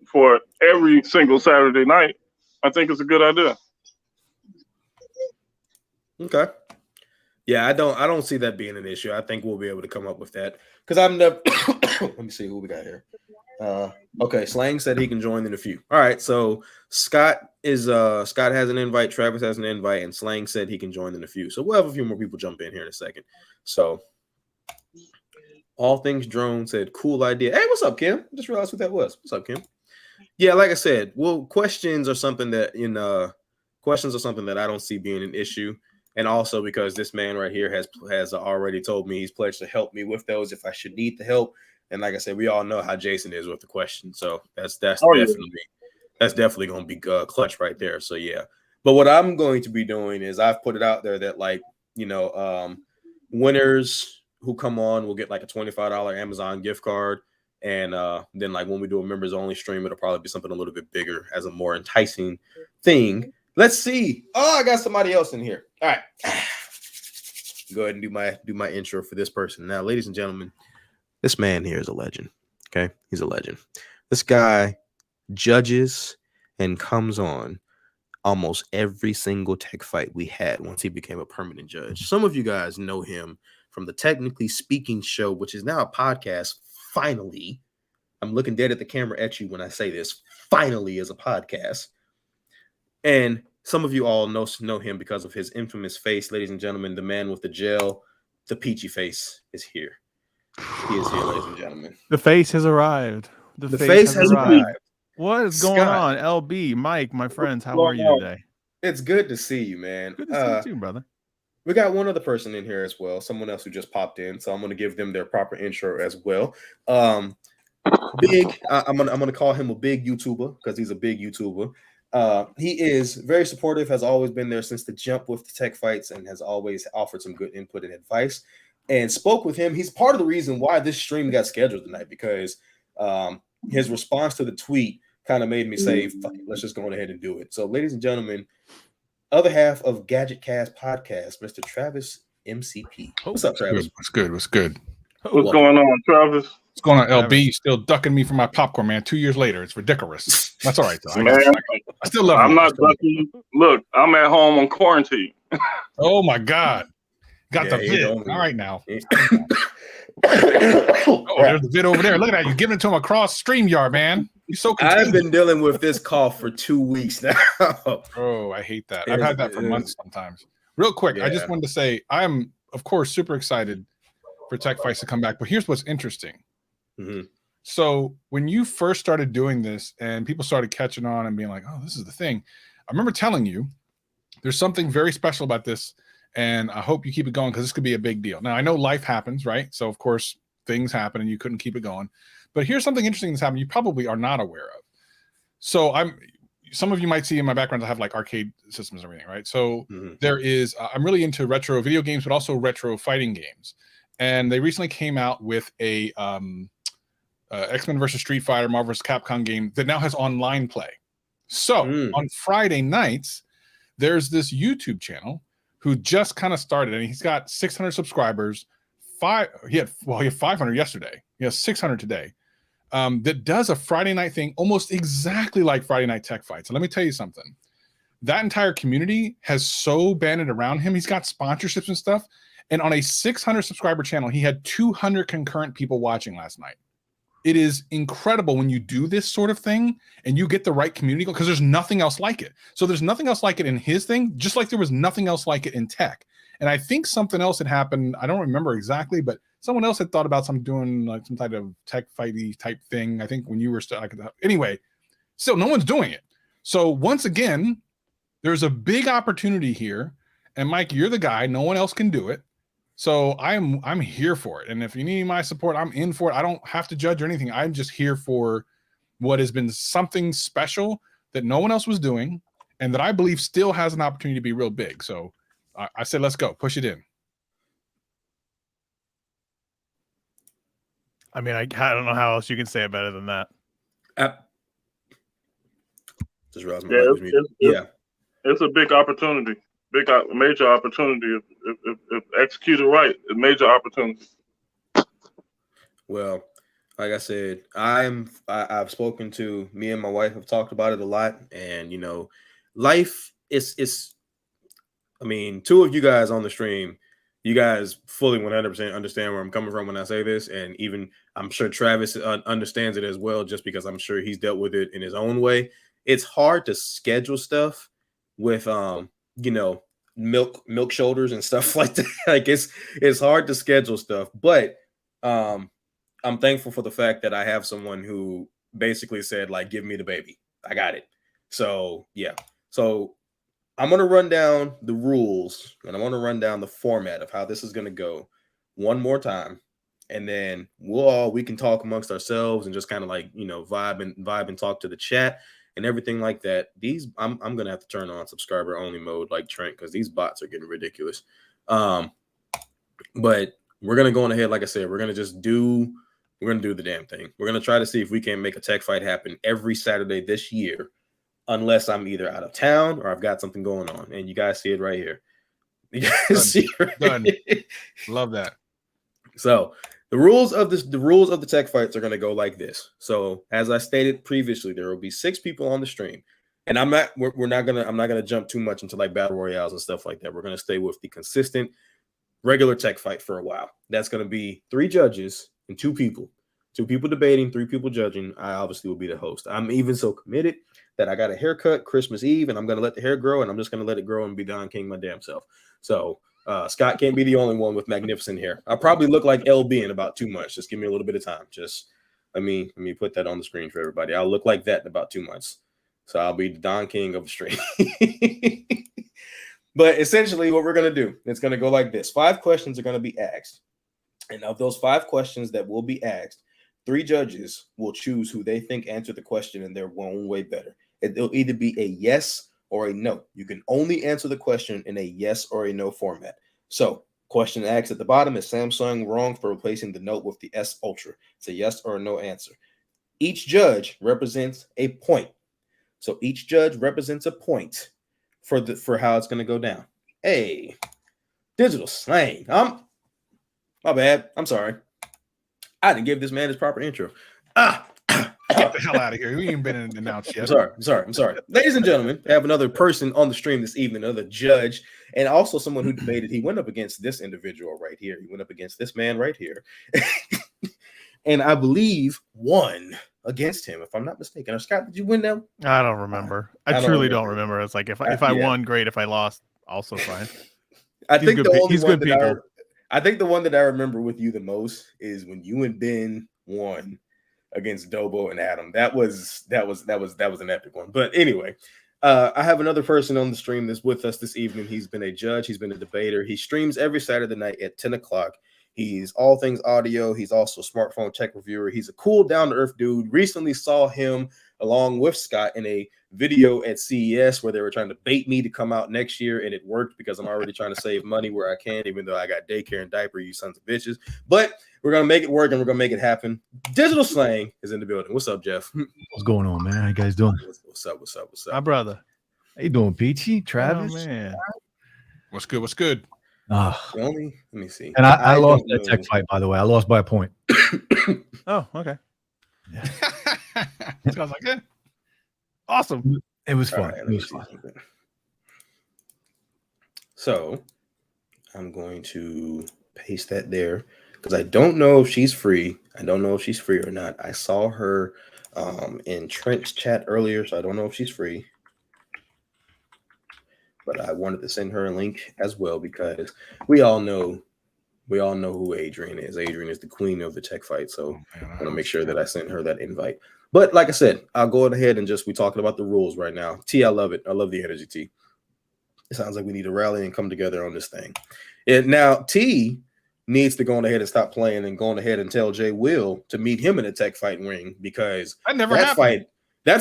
for every single Saturday night, I think it's a good idea. Okay. Yeah, I don't see that being an issue. I think we'll be able to come up with that, because I'm the let me see who we got here. Okay, Slang said he can join in a few. All right, so Scott has an invite, Travis has an invite, and Slang said he can join in a few. So we'll have a few more people jump in here in a second. So All Things Drone said, cool idea. Hey, what's up, Kim? Just realized who that was. What's up, Kim? Yeah, like I said, well, questions are something that I don't see being an issue. And also because this man right here has already told me he's pledged to help me with those if I should need the help. And like I said, we all know how Jason is with the question. So that's definitely going to be clutch right there. So yeah. But what I'm going to be doing is I've put it out there that, like, winners who come on will get like a $25 Amazon gift card. And then, like, when we do a members only stream, it'll probably be something a little bit bigger as a more enticing thing. Let's see. Oh, I got somebody else in here. All right. Go ahead and do my intro for this person. Now, ladies and gentlemen, this man here is a legend. Okay. He's a legend. This guy judges and comes on almost every single tech fight we had once he became a permanent judge. Some of you guys know him from the Technically Speaking show, which is now a podcast. Finally, I'm looking dead at the camera at you when I say this. Finally, is a podcast. And some of you all know him because of his infamous face. Ladies and gentlemen, the man with the gel, the peachy face, is here. He is here, ladies and gentlemen. The face has arrived. The face has arrived. What is going on? LB, Mike, my friends, how are you today? It's good to see you, man. Good to see you too, brother. We got one other person in here as well, someone else who just popped in, so I'm going to give them their proper intro as well. I'm going to call him a big YouTuber because he's a big YouTuber. He is very supportive, has always been there since the jump with the tech fights, and has always offered some good input and advice. And spoke with him. He's part of the reason why this stream got scheduled tonight, because his response to the tweet kind of made me say, fuck it, let's just go ahead and do it. So, ladies and gentlemen, other half of Gadget Cast Podcast, Mr. Travis MCP. What's up, Travis? What's good? What's going on, Travis? What's going on, LB? You still ducking me for my popcorn, man. 2 years later, it's ridiculous. That's all right, though. I still love you. I'm not ducking you. Look, I'm at home on quarantine. Oh, my God. Got the vid. All right, now. There's the vid over there. Look at that. You're giving it to him across StreamYard, man. You're so confused. I've been dealing with this cough for 2 weeks now. Oh, I hate that. I've had that for months sometimes. Real quick, yeah. I just wanted to say I am, of course, super excited for Tech Fights to come back. But here's what's interesting. Mm-hmm. So when you first started doing this and people started catching on and being like, oh, this is the thing. I remember telling you there's something very special about this. And I hope you keep it going because this could be a big deal. Now, I know life happens, right? So, of course, things happen and you couldn't keep it going. But here's something interesting that's happened you probably are not aware of. So some of you might see in my background, I have like arcade systems and everything, right? So there is, I'm really into retro video games, but also retro fighting games. And they recently came out with a X-Men versus Street Fighter, Marvel vs. Capcom game that now has online play. So on Friday nights, there's this YouTube channel who just kind of started, and he's got 600 subscribers. He had 500 yesterday. He has 600 today. That does a Friday night thing almost exactly like Friday Night Tech Fights. And let me tell you something. That entire community has so banded around him. He's got sponsorships and stuff. And on a 600 subscriber channel, he had 200 concurrent people watching last night. It is incredible when you do this sort of thing and you get the right community, because there's nothing else like it. So there's nothing else like it in his thing, just like there was nothing else like it in tech. And I think something else had happened. I don't remember exactly, but someone else had thought about doing like some type of tech fighty type thing. I think when you were still anyway, still no one's doing it. So once again, there's a big opportunity here. And Mike, you're the guy. No one else can do it. So I'm here for it. And if you need my support, I'm in for it. I don't have to judge or anything. I'm just here for what has been something special that no one else was doing, and that I believe still has an opportunity to be real big. So I said, let's go, push it in. I mean, I don't know how else you can say it better than that. Just realized my mic was muted. It's a big opportunity, major opportunity. If executed right, a major opportunity. Well, like I said, I've spoken to, me and my wife have talked about it a lot, and life is. I mean, two of you guys on the stream, you guys fully 100% understand where I'm coming from when I say this, and even I'm sure Travis understands it as well, just because I'm sure he's dealt with it in his own way. It's hard to schedule stuff with milk shoulders and stuff like that. Like it's hard to schedule stuff, but I'm thankful for the fact that I have someone who basically said, like, give me the baby. I got it. So, yeah. So I'm going to run down the rules, and I'm going to run down the format of how this is going to go one more time. And then we can talk amongst ourselves and just kind of like, vibe and talk to the chat and everything like that. I'm going to have to turn on subscriber only mode like Trent, because these bots are getting ridiculous. But we're going to go on ahead. Like I said, we're going to do the damn thing. We're going to try to see if we can make a tech fight happen every Saturday this year, unless I'm either out of town or I've got something going on. And you guys see it right here. You guys see it right here. Love that. So the rules of the tech fights are going to go like this. So as I stated previously, there will be 6 people on the stream. And I'm not going to jump too much into like battle royales and stuff like that. We're going to stay with the consistent regular tech fight for a while. That's going to be 3 judges and 2 people. 2 people debating, 3 people judging. I obviously will be the host. I'm even so committed that I got a haircut Christmas Eve, and I'm going to let the hair grow, and I'm just going to let it grow and be Don King my damn self. So Scott can't be the only one with magnificent hair. I'll probably look like LB in about 2 months. Just give me a little bit of time. Just let me put that on the screen for everybody. I'll look like that in about 2 months. So I'll be the Don King of the stream. But essentially what we're going to do, it's going to go like this. 5 questions are going to be asked. And of those 5 questions that will be asked, 3 judges will choose who they think answered the question in their own way better. It'll either be a yes or a no. You can only answer the question in a yes or a no format. So question asked at the bottom is Samsung wrong for replacing the Note with the S Ultra? It's a yes or a no answer. Each judge represents a point. So each judge represents a point for how it's going to go down. Hey, digital slang. My bad. I'm sorry. I didn't give this man his proper intro. Get the hell out of here. We ain't been announced yet. I'm sorry. Ladies and gentlemen, I have another person on the stream this evening, another judge, and also someone who debated. He went up against this individual right here. He went up against this man right here. And I believe won against him, if I'm not mistaken. Or Scott, did you win now? I don't remember. I truly don't remember. It's like if I won, great. If I lost, also fine. I think the one that I remember with you the most is when you and Ben won against Dobo and Adam. That was an epic one. But anyway, I have another person on the stream that's with us this evening. He's been a judge. He's been a debater. He streams every Saturday night at 10 o'clock. He's all things audio. He's also a smartphone tech reviewer. He's a cool, down-to-earth dude. Recently saw him along with Scott in a video at CES where they were trying to bait me to come out next year, and it worked because I'm already trying to save money where I can, even though I got daycare and diaper, you sons of bitches. But we're going to make it work, and we're going to make it happen. Digital Slang is in the building. What's up, Jeff? What's going on, man? How you guys doing? What's up? My brother. How you doing, Peachy? Travis? Oh, man. What's good? Let me see. And I lost that tech fight, by the way. I lost by a point. Oh, okay. Yeah. Sounds like it. Awesome. It was fun. Right, it was fun. So I'm going to paste that there because I don't know if she's free. I don't know if she's free or not. I saw her in Trent's chat earlier, so I don't know if she's free. But I wanted to send her a link as well because we all know We all know who Adrian is. Adrian is the queen of the tech fight. So I want to make sure that I send her that invite. But like I said, I'll go ahead and we talking about the rules right now. T, I love it. I love the energy, T. It sounds like we need to rally and come together on this thing. And now T needs to go on ahead and stop playing and go on ahead and tell Jay Will to meet him in a tech fight ring, because that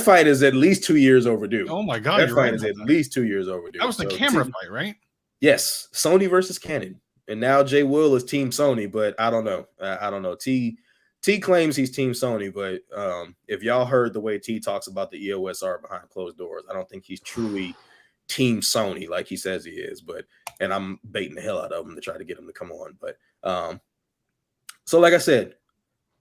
fight is at least 2 years overdue. Oh my God. That fight is at least 2 years overdue. That was the camera fight, right? Yes. Sony versus Canon. And now Jay Will is Team Sony, but I don't know. I don't know. T claims he's Team Sony, but if y'all heard the way T talks about the EOS art behind closed doors, I don't think he's truly Team Sony like he says he is. And I'm baiting the hell out of him to try to get him to come on. But so like I said,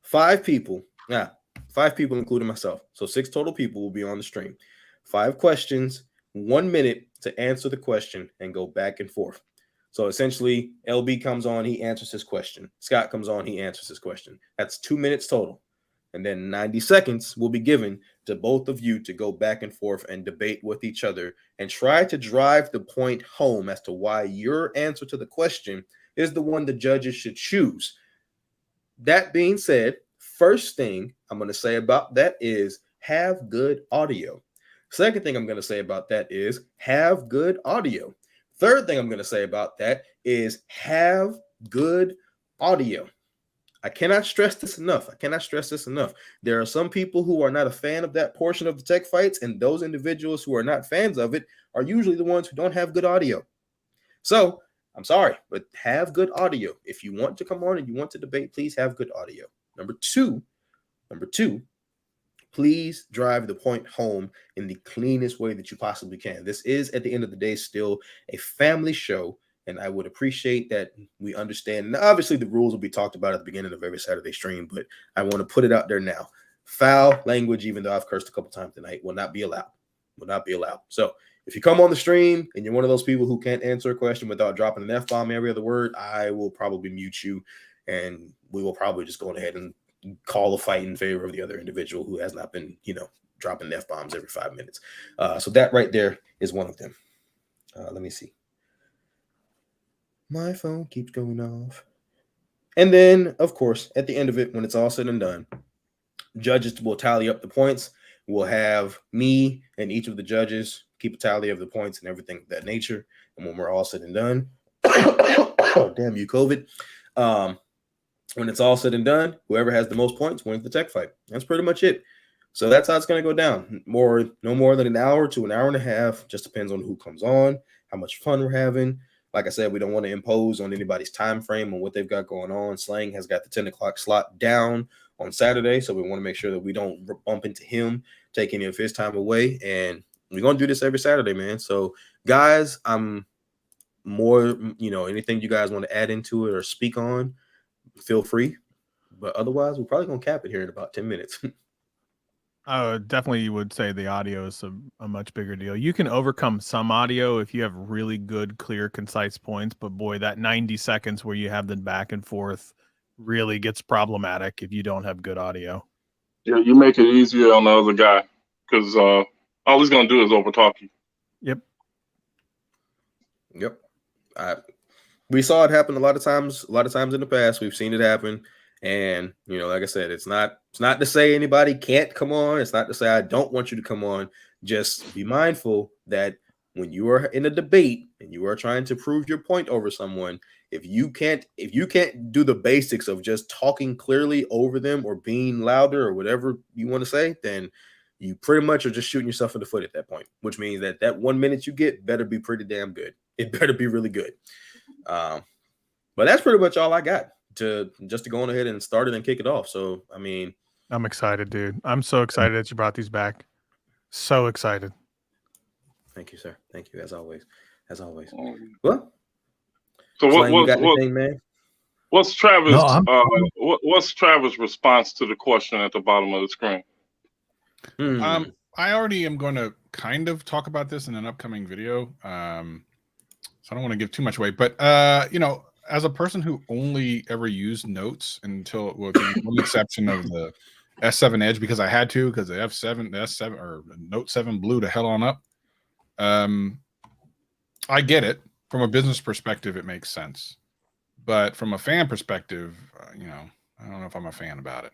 5 people, including myself. So 6 total people will be on the stream. 5 questions, 1 minute to answer the question and go back and forth. So essentially, LB comes on, he answers his question. Scott comes on, he answers his question. That's 2 minutes total. And then 90 seconds will be given to both of you to go back and forth and debate with each other and try to drive the point home as to why your answer to the question is the one the judges should choose. That being said, first thing I'm going to say about that is have good audio. Second thing I'm going to say about that is have good audio. Third thing I'm going to say about that is have good audio. I cannot stress this enough. There are some people who are not a fan of that portion of the tech fights, and those individuals who are not fans of it are usually the ones who don't have good audio. So I'm sorry, but have good audio. If you want to come on and you want to debate, please have good audio. Number two, please drive the point home in the cleanest way that you possibly can. This is, at the end of the day, still a family show, and I would appreciate that we understand. And obviously, the rules will be talked about at the beginning of every Saturday stream, but I want to put it out there now. Foul language, even though I've cursed a couple times tonight, will not be allowed. So if you come on the stream and you're one of those people who can't answer a question without dropping an F-bomb every other word, I will probably mute you, and we will probably just go ahead and call a fight in favor of the other individual who has not been, dropping F-bombs every 5 minutes. So that right there is one of them. Let me see. My phone keeps going off. And then, of course, at the end of it, when it's all said and done, judges will tally up the points. We'll have me and each of the judges keep a tally of the points and everything of that nature. And when we're all said and done, oh, damn you, COVID. When it's all said and done, whoever has the most points wins the tech fight. That's pretty much it. So that's how it's going to go down. No more than an hour to an hour and a half. Just depends on who comes on, how much fun we're having. Like I said, we don't want to impose on anybody's time frame on what they've got going on. Slang has got the 10 o'clock slot down on Saturday, so we want to make sure that we don't bump into him, take any of his time away. And we're going to do this every Saturday, man. So, guys, I'm more, anything you guys want to add into it or speak on, feel free. But otherwise, we're probably going to cap it here in about 10 minutes. Definitely you would say the audio is a much bigger deal. You can overcome some audio if you have really good, clear, concise points. But boy, that 90 seconds where you have the back and forth really gets problematic if you don't have good audio. Yeah, you make it easier on the other guy because all he's going to do is overtalk you. Yep. We saw it happen a lot of times in the past. We've seen it happen. And, like I said, it's not to say anybody can't come on. It's not to say I don't want you to come on. Just be mindful that when you are in a debate and you are trying to prove your point over someone, if you can't do the basics of just talking clearly over them or being louder or whatever you want to say, then you pretty much are just shooting yourself in the foot at that point, which means that 1 minute you get better be pretty damn good. It better be really good. But that's pretty much all I got to go on ahead and start it and kick it off. So, I mean, I'm excited, dude. I'm so excited that you brought these back. So excited. Thank you, sir. Thank you, as always. Well, so what's Travis? What's Travis' response to the question at the bottom of the screen? I already am going to kind of talk about this in an upcoming video. So I don't want to give too much away, but as a person who only ever used notes until, with the one exception of the S7 Edge, because I had to, because the S7 or Note 7 blew the hell on up. I get it from a business perspective; it makes sense, But from a fan perspective, I don't know if I'm a fan about it.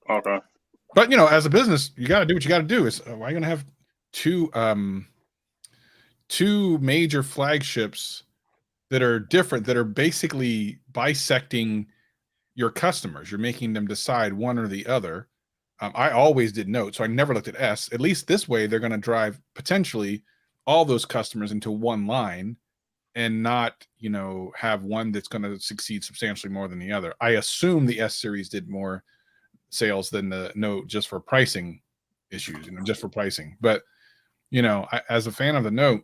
Okay. But as a business, you got to do what you got to do. Is why are you going to have two major flagships that are different, that are basically bisecting your customers? You're making them decide one or the other. I always did Note, so I never looked at S. At least this way, they're going to drive potentially all those customers into one line and not, have one that's going to succeed substantially more than the other. I assume the S series did more sales than the Note just for pricing issues, just for pricing. But, as a fan of the Note,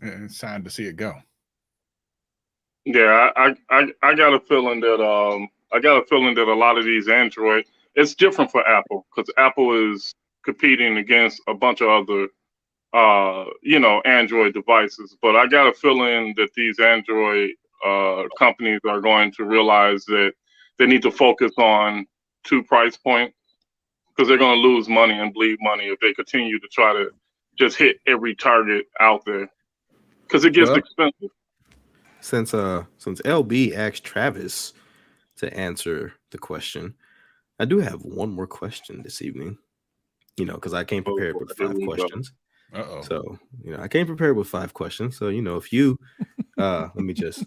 it's sad to see it go. Yeah, I got a feeling that a lot of these Android, it's different for Apple because Apple is competing against a bunch of other Android devices. But I got a feeling that these Android companies are going to realize that they need to focus on 2 price points because they're going to lose money and bleed money if they continue to try to just hit every target out there because it gets expensive. Since LB asked Travis to answer the question, I do have one more question this evening. Because I came prepared with 5 questions. So I came prepared with 5 questions. So if you let me just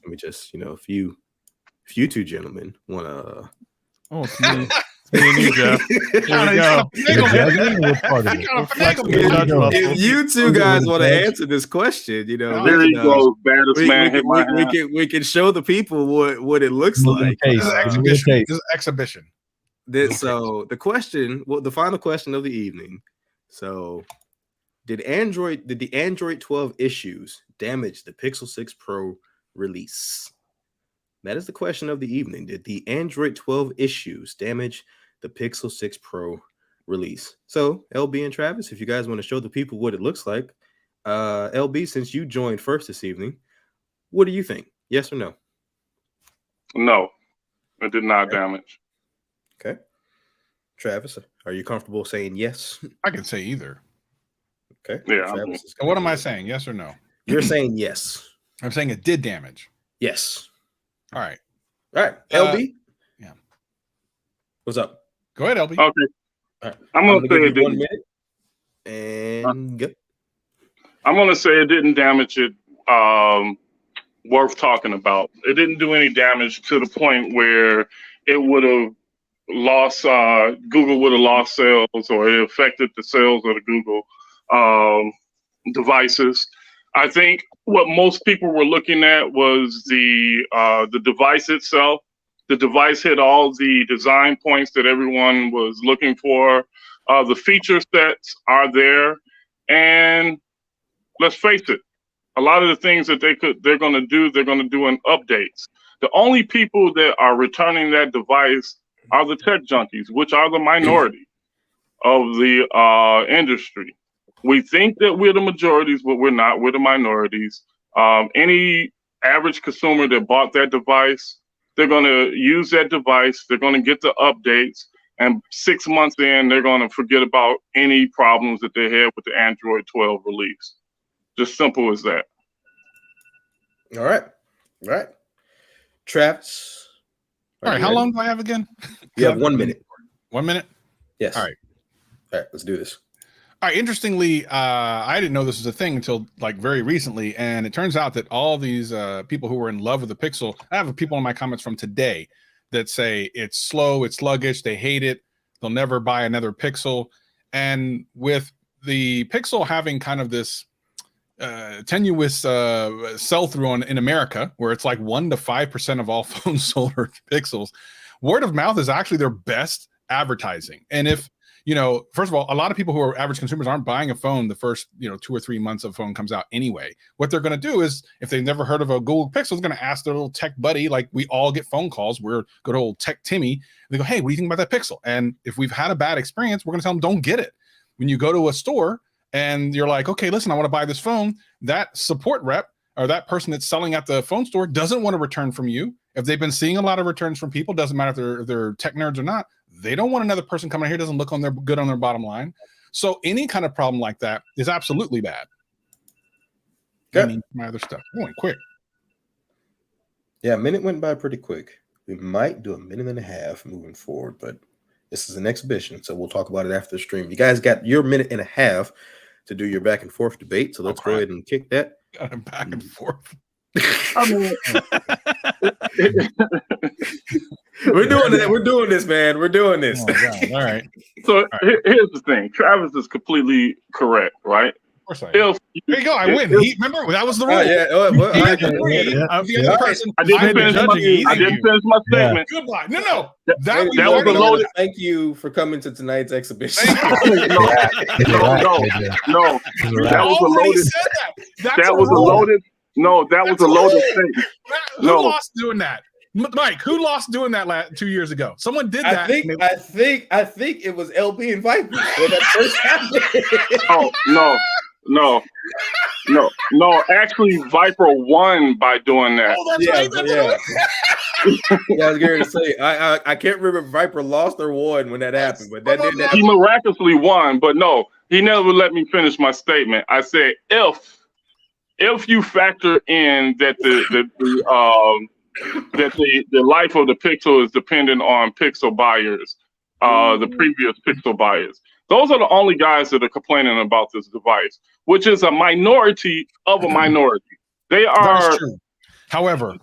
if you two gentlemen want to it's me. It's me and you, Jeff. If you two guys want to answer this question, there you go, baddest man. We can show the people what it looks like. This is exhibition. So the final question of the evening. So did the Android 12 issues damage the Pixel 6 Pro release? That is the question of the evening. Did the Android 12 issues damage the Pixel 6 Pro release? So, LB and Travis, if you guys want to show the people what it looks like, LB, since you joined first this evening, what do you think? Yes or no? No, it did not damage. Okay. Travis, are you comfortable saying yes? I can say either. Okay. Yeah. What am I saying? Yes or no? You're saying yes. I'm saying it did damage. Yes. All right. LB? Yeah. What's up? Go ahead, LB. Okay. All right. I'm going to say give it you 1 didn't. minute. And go. I'm going to say it didn't damage it worth talking about. It didn't do any damage to the point where it would have lost, Google would have lost sales, or it affected the sales of the Google devices. I think what most people were looking at was the device itself. The device hit all the design points that everyone was looking for. The feature sets are there, and let's face it, a lot of the things that they're going to do in updates. The only people that are returning that device are the tech junkies, which are the minority of the industry. We think that we're the majorities, but we're not. We're the minorities. Any average consumer that bought that device, they're going to use that device. They're going to get the updates. And 6 months in, they're going to forget about any problems that they had with the Android 12 release. Just simple as that. All right. Travis. All right. How long do I have again? You have 1 minute. 1 minute? Yes. All right. Let's do this. All right. Interestingly, I didn't know this was a thing until very recently. And it turns out that all these people who were in love with the Pixel, I have people in my comments from today that say it's slow, it's sluggish, they hate it, they'll never buy another Pixel. And with the Pixel having kind of this tenuous sell-through in America, where it's like 1 to 5% of all phones sold are Pixels, word of mouth is actually their best advertising. And if first of all, a lot of people who are average consumers aren't buying a phone the first 2 or 3 months a phone comes out anyway. What they're going to do is, if they've never heard of a Google Pixel, they're going to ask their little tech buddy, like we all get phone calls. We're good old Tech Timmy. They go, hey, what do you think about that Pixel? And if we've had a bad experience, we're going to tell them, don't get it. When you go to a store and you're like, okay, listen, I want to buy this phone, that support rep or that person that's selling at the phone store doesn't want to return from you. If they've been seeing a lot of returns from people, doesn't matter if they're tech nerds or not, they don't want another person coming here, doesn't look good on their bottom line. So any kind of problem like that is absolutely bad. Any my other stuff. It went quick. Yeah, a minute went by pretty quick. We might do a minute and a half moving forward, but this is an exhibition, so we'll talk about it after the stream. You guys got your minute and a half to do your back and forth debate, so let's go ahead and kick that. Got him back and forth. I mean, We're doing it. We're doing this, man. We're doing this. Oh, God. All right. so here's the thing. Travis is completely correct, right? Of course I am. There you go. I win. Remember, that was the rule. Oh, yeah. Well, He I- had to agree. The other person. I didn't finish my Yeah. statement. Goodbye. No. That was Ladies, a loaded. Thank you for coming to tonight's exhibition. No, that was a loaded. That was a loaded. No, that was a loaded statement. Who lost doing that? Mike, who lost doing that 2 years ago? Someone did that. I think it was LB and Viper when that first happened. No. Actually, Viper won by doing that. Oh, that's right. That's right. Yeah, I was going to say I can't remember if Viper lost or won when that happened, but that did happen. He miraculously won, but no, he never let me finish my statement. I said if you factor in that the life of the Pixel is dependent on Pixel buyers, the previous Pixel buyers. Those are the only guys that are complaining about this device, which is a minority of a minority. They are. That's true. However,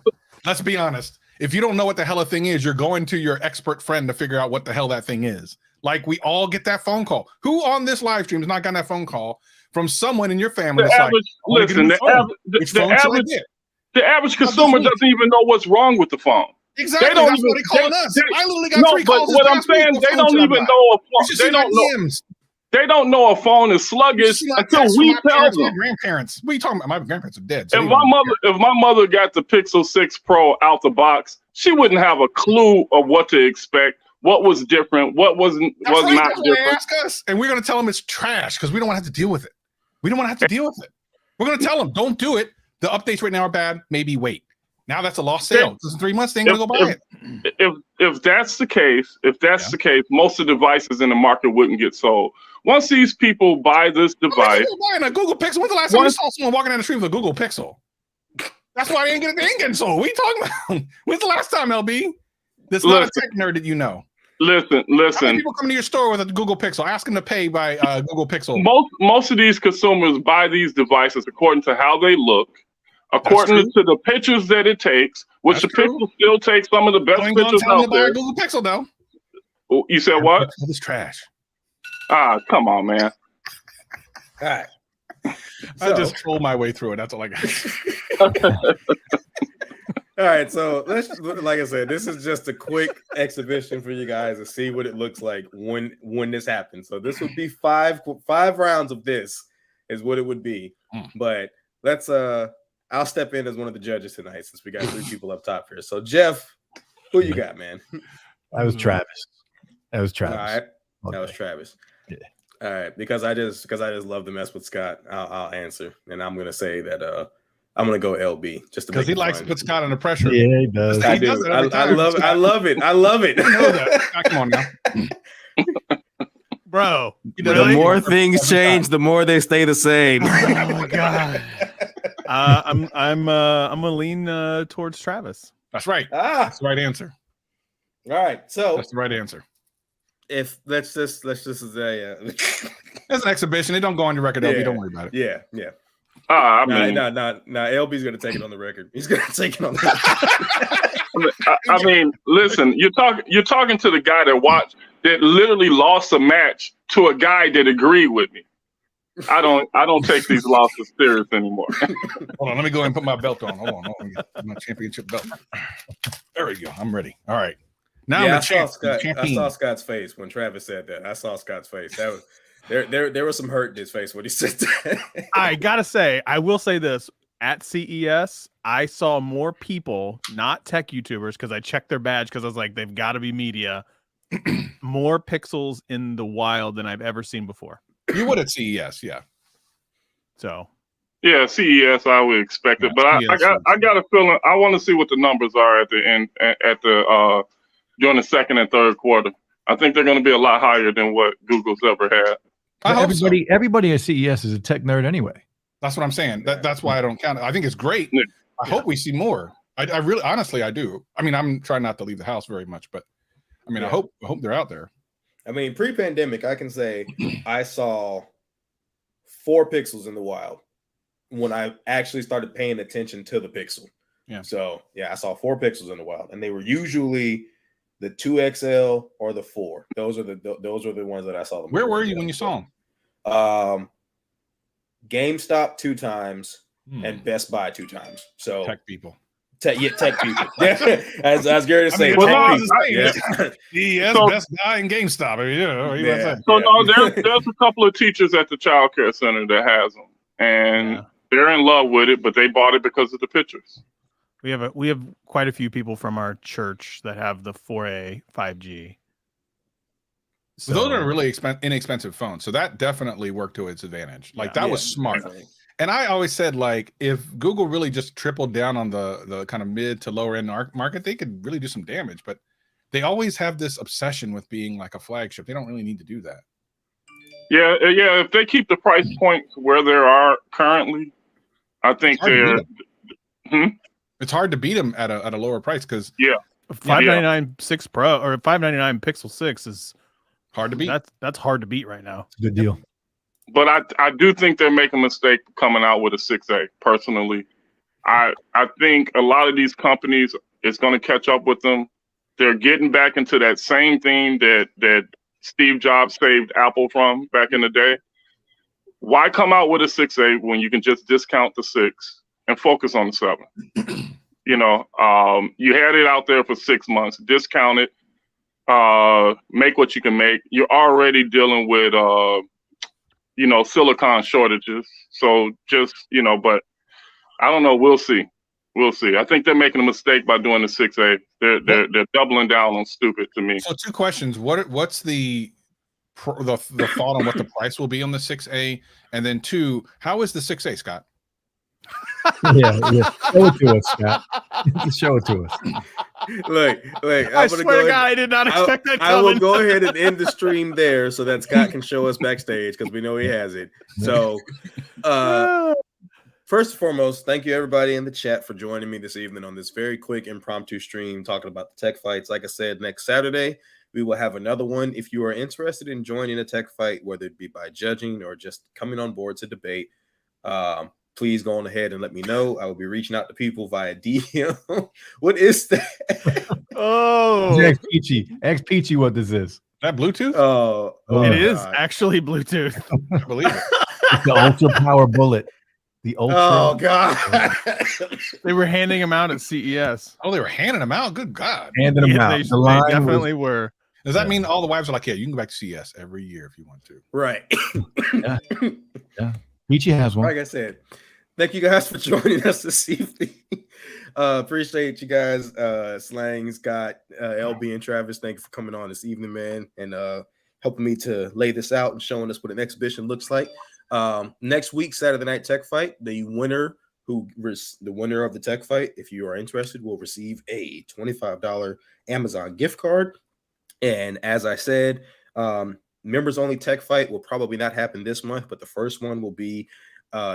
let's be honest. If you don't know what the hell a thing is, you're going to your expert friend to figure out what the hell that thing is. Like, we all get that phone call. Who on this live stream has not gotten that phone call from someone in your family? The that's average, like, listen, the average consumer doesn't even know what's wrong with the phone. Exactly. They don't That's even, what they calling us. I literally got 3 but calls. what I'm saying, they don't even know a phone. They don't know a phone is sluggish until we tell them. Grandparents. What are you talking about? My grandparents are dead. So if my mother got the Pixel 6 Pro out the box, she wouldn't have a clue of what to expect, what was different, what was not different. Ask us, and we're going to tell them it's trash because we don't want to have to deal with it. We don't want to have to deal with it. We're going to tell them, don't do it. The updates right now are bad. Maybe wait. Now that's a lost sale. This is 3 months. They ain't going to go buy it. If that's the case, the case, most of the devices in the market wouldn't get sold. Once these people buy this device, buying a Google Pixel. When's the last time you saw someone walking down the street with a Google Pixel? That's why they ain't getting sold. What are you talking about? When's the last time, LB? This is not a tech nerd that you know. Listen. How many people come to your store with a Google Pixel? Ask them to pay by Google Pixel. Most of these consumers buy these devices according to how they look, according to the pictures that it takes, which the Pixel still takes some of the best pictures out there. Google Pixel, though. You said what? It's trash. Come on, man. All right. I just trolled my way through it. That's all I got. All right, so let's, like I said, this is just a quick exhibition for you guys to see what it looks like when this happens. So this would be five rounds of this is what it would be. But let's I'll step in as one of the judges tonight since we got 3 people up top here. So Jeff, who you got, man? That was Travis. All right, Okay. that was Travis. Yeah. All right, because I just love to mess with Scott. I'll answer, and I'm gonna say that I'm gonna go LB just because he likes to put Scott under pressure. Yeah, he does. I do. I love it. I love it. I know that. Come on now, bro. The more things change, the more they stay the same. Oh my god. I'm gonna lean towards Travis. That's right. That's the right answer. All right, so that's the right answer. If let's just say it's an exhibition. It don't go on your record, LB. Don't worry about it. Yeah. I mean, no. LB's gonna take it on the record. He's gonna take it on the record. I mean, listen. You're talking to the guy that literally lost a match to a guy that agreed with me. I don't take these losses serious anymore. Hold on, let me go ahead and put my belt on. Hold on, let me get my championship belt. There we go. I'm ready. All right. Now I saw Scott's face when Travis said that. I saw Scott's face. That was there was some hurt in his face when he said that. I gotta say, I will say this: at CES, I saw more people, not tech YouTubers, because I checked their badge because I was like, they've got to be media. More pixels in the wild than I've ever seen before. You would at CES, yeah. So. Yeah, CES, I would expect it, but I got a feeling. I want to see what the numbers are at the end, during the second and third quarter. I think they're going to be a lot higher than what Google's ever had. Everybody at CES is a tech nerd anyway. That's what I'm saying. That's why I don't count it. I think it's great. Yeah. I hope we see more. I really, honestly, I do. I mean, I'm trying not to leave the house very much, but I mean, I hope they're out there. I mean, pre-pandemic, I can say I saw 4 pixels in the wild when I actually started paying attention to the pixel. Yeah. So yeah, I saw 4 pixels in the wild, and they were usually the 2XL or the 4. Those are the ones that I saw. Where were you when you saw them? GameStop 2 times and Best Buy 2 times. So tech people. Tech people. Yeah, as I was going to say, yes, so, Best Buy and GameStop. I mean, you know, so no, there's a couple of teachers at the child care center that has them, and they're in love with it, but they bought it because of the pictures. We have quite a few people from our church that have the 4A 5G. So those are really inexpensive phones, so that definitely worked to its advantage. Like that was smart. Definitely. And I always said, like, if Google really just tripled down on the kind of mid to lower end market, they could really do some damage. But they always have this obsession with being like a flagship. They don't really need to do that. Yeah. If they keep the price points where they are currently, I think it's hard to beat them at a lower price because 599 6 Pro or 599 Pixel 6 is hard to beat. That's hard to beat right now. It's a good deal. But I do think they're making a mistake coming out with a 6A. Personally, I think a lot of these companies is going to catch up with them. They're getting back into that same thing that Steve Jobs saved Apple from back in the day. Why come out with a 6A when you can just discount the 6 and focus on the 7? You know, you had it out there for 6 months. Discount it. Make what you can make. You're already dealing with silicon shortages. So just, but I don't know. We'll see. I think they're making a mistake by doing the 6A. They're doubling down on stupid to me. So 2 questions. What's the thought on what the price will be on the 6A? And then 2, how is the 6A, Scott? Yeah. Show it to us, Scott. Show it to us. Look, I swear to God, I did not expect that. I will go ahead and end the stream there so that Scott can show us backstage because we know he has it. So, first and foremost, thank you everybody in the chat for joining me this evening on this very quick impromptu stream talking about the tech fights. Like I said, next Saturday we will have another one. If you are interested in joining a tech fight, whether it be by judging or just coming on board to debate, please go on ahead and let me know. I will be reaching out to people via DM. What is that? Ask Peachy what this is. That Bluetooth? Oh, it is actually Bluetooth. I believe it. It's the Ultra Power Bullet. The Ultra. Oh God! They were handing them out at CES. Oh, they were handing them out. Good God! Handing them out. They definitely were. Does that mean all the wives are like, yeah, you can go back to CES every year if you want to? Right. Yeah. Peachy has one. Like I said, thank you guys for joining us this evening. Appreciate you guys, Slang, Scott, LB, and Travis. Thank you for coming on this evening, man, and helping me to lay this out and showing us what an exhibition looks like. Next week, Saturday Night Tech Fight, the winner of the tech fight, if you are interested, will receive a $25 Amazon gift card. And as I said, members only tech fight will probably not happen this month, but the first one will be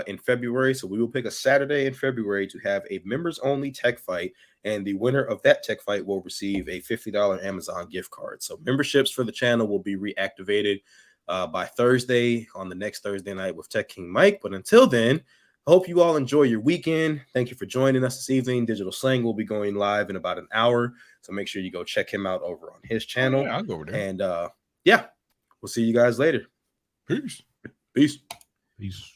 in February. So we will pick a Saturday in February to have a members only tech fight, and the winner of that tech fight will receive a $50 Amazon gift card. So memberships for the channel will be reactivated by Thursday, on the next Thursday night with Tech King Mike. But until then, I hope you all enjoy your weekend. Thank you for joining us this evening. Digital Slang will be going live in about an hour, so make sure you go check him out over on his channel. Yeah, I'll go over there. And we'll see you guys later. Peace. Peace. Peace.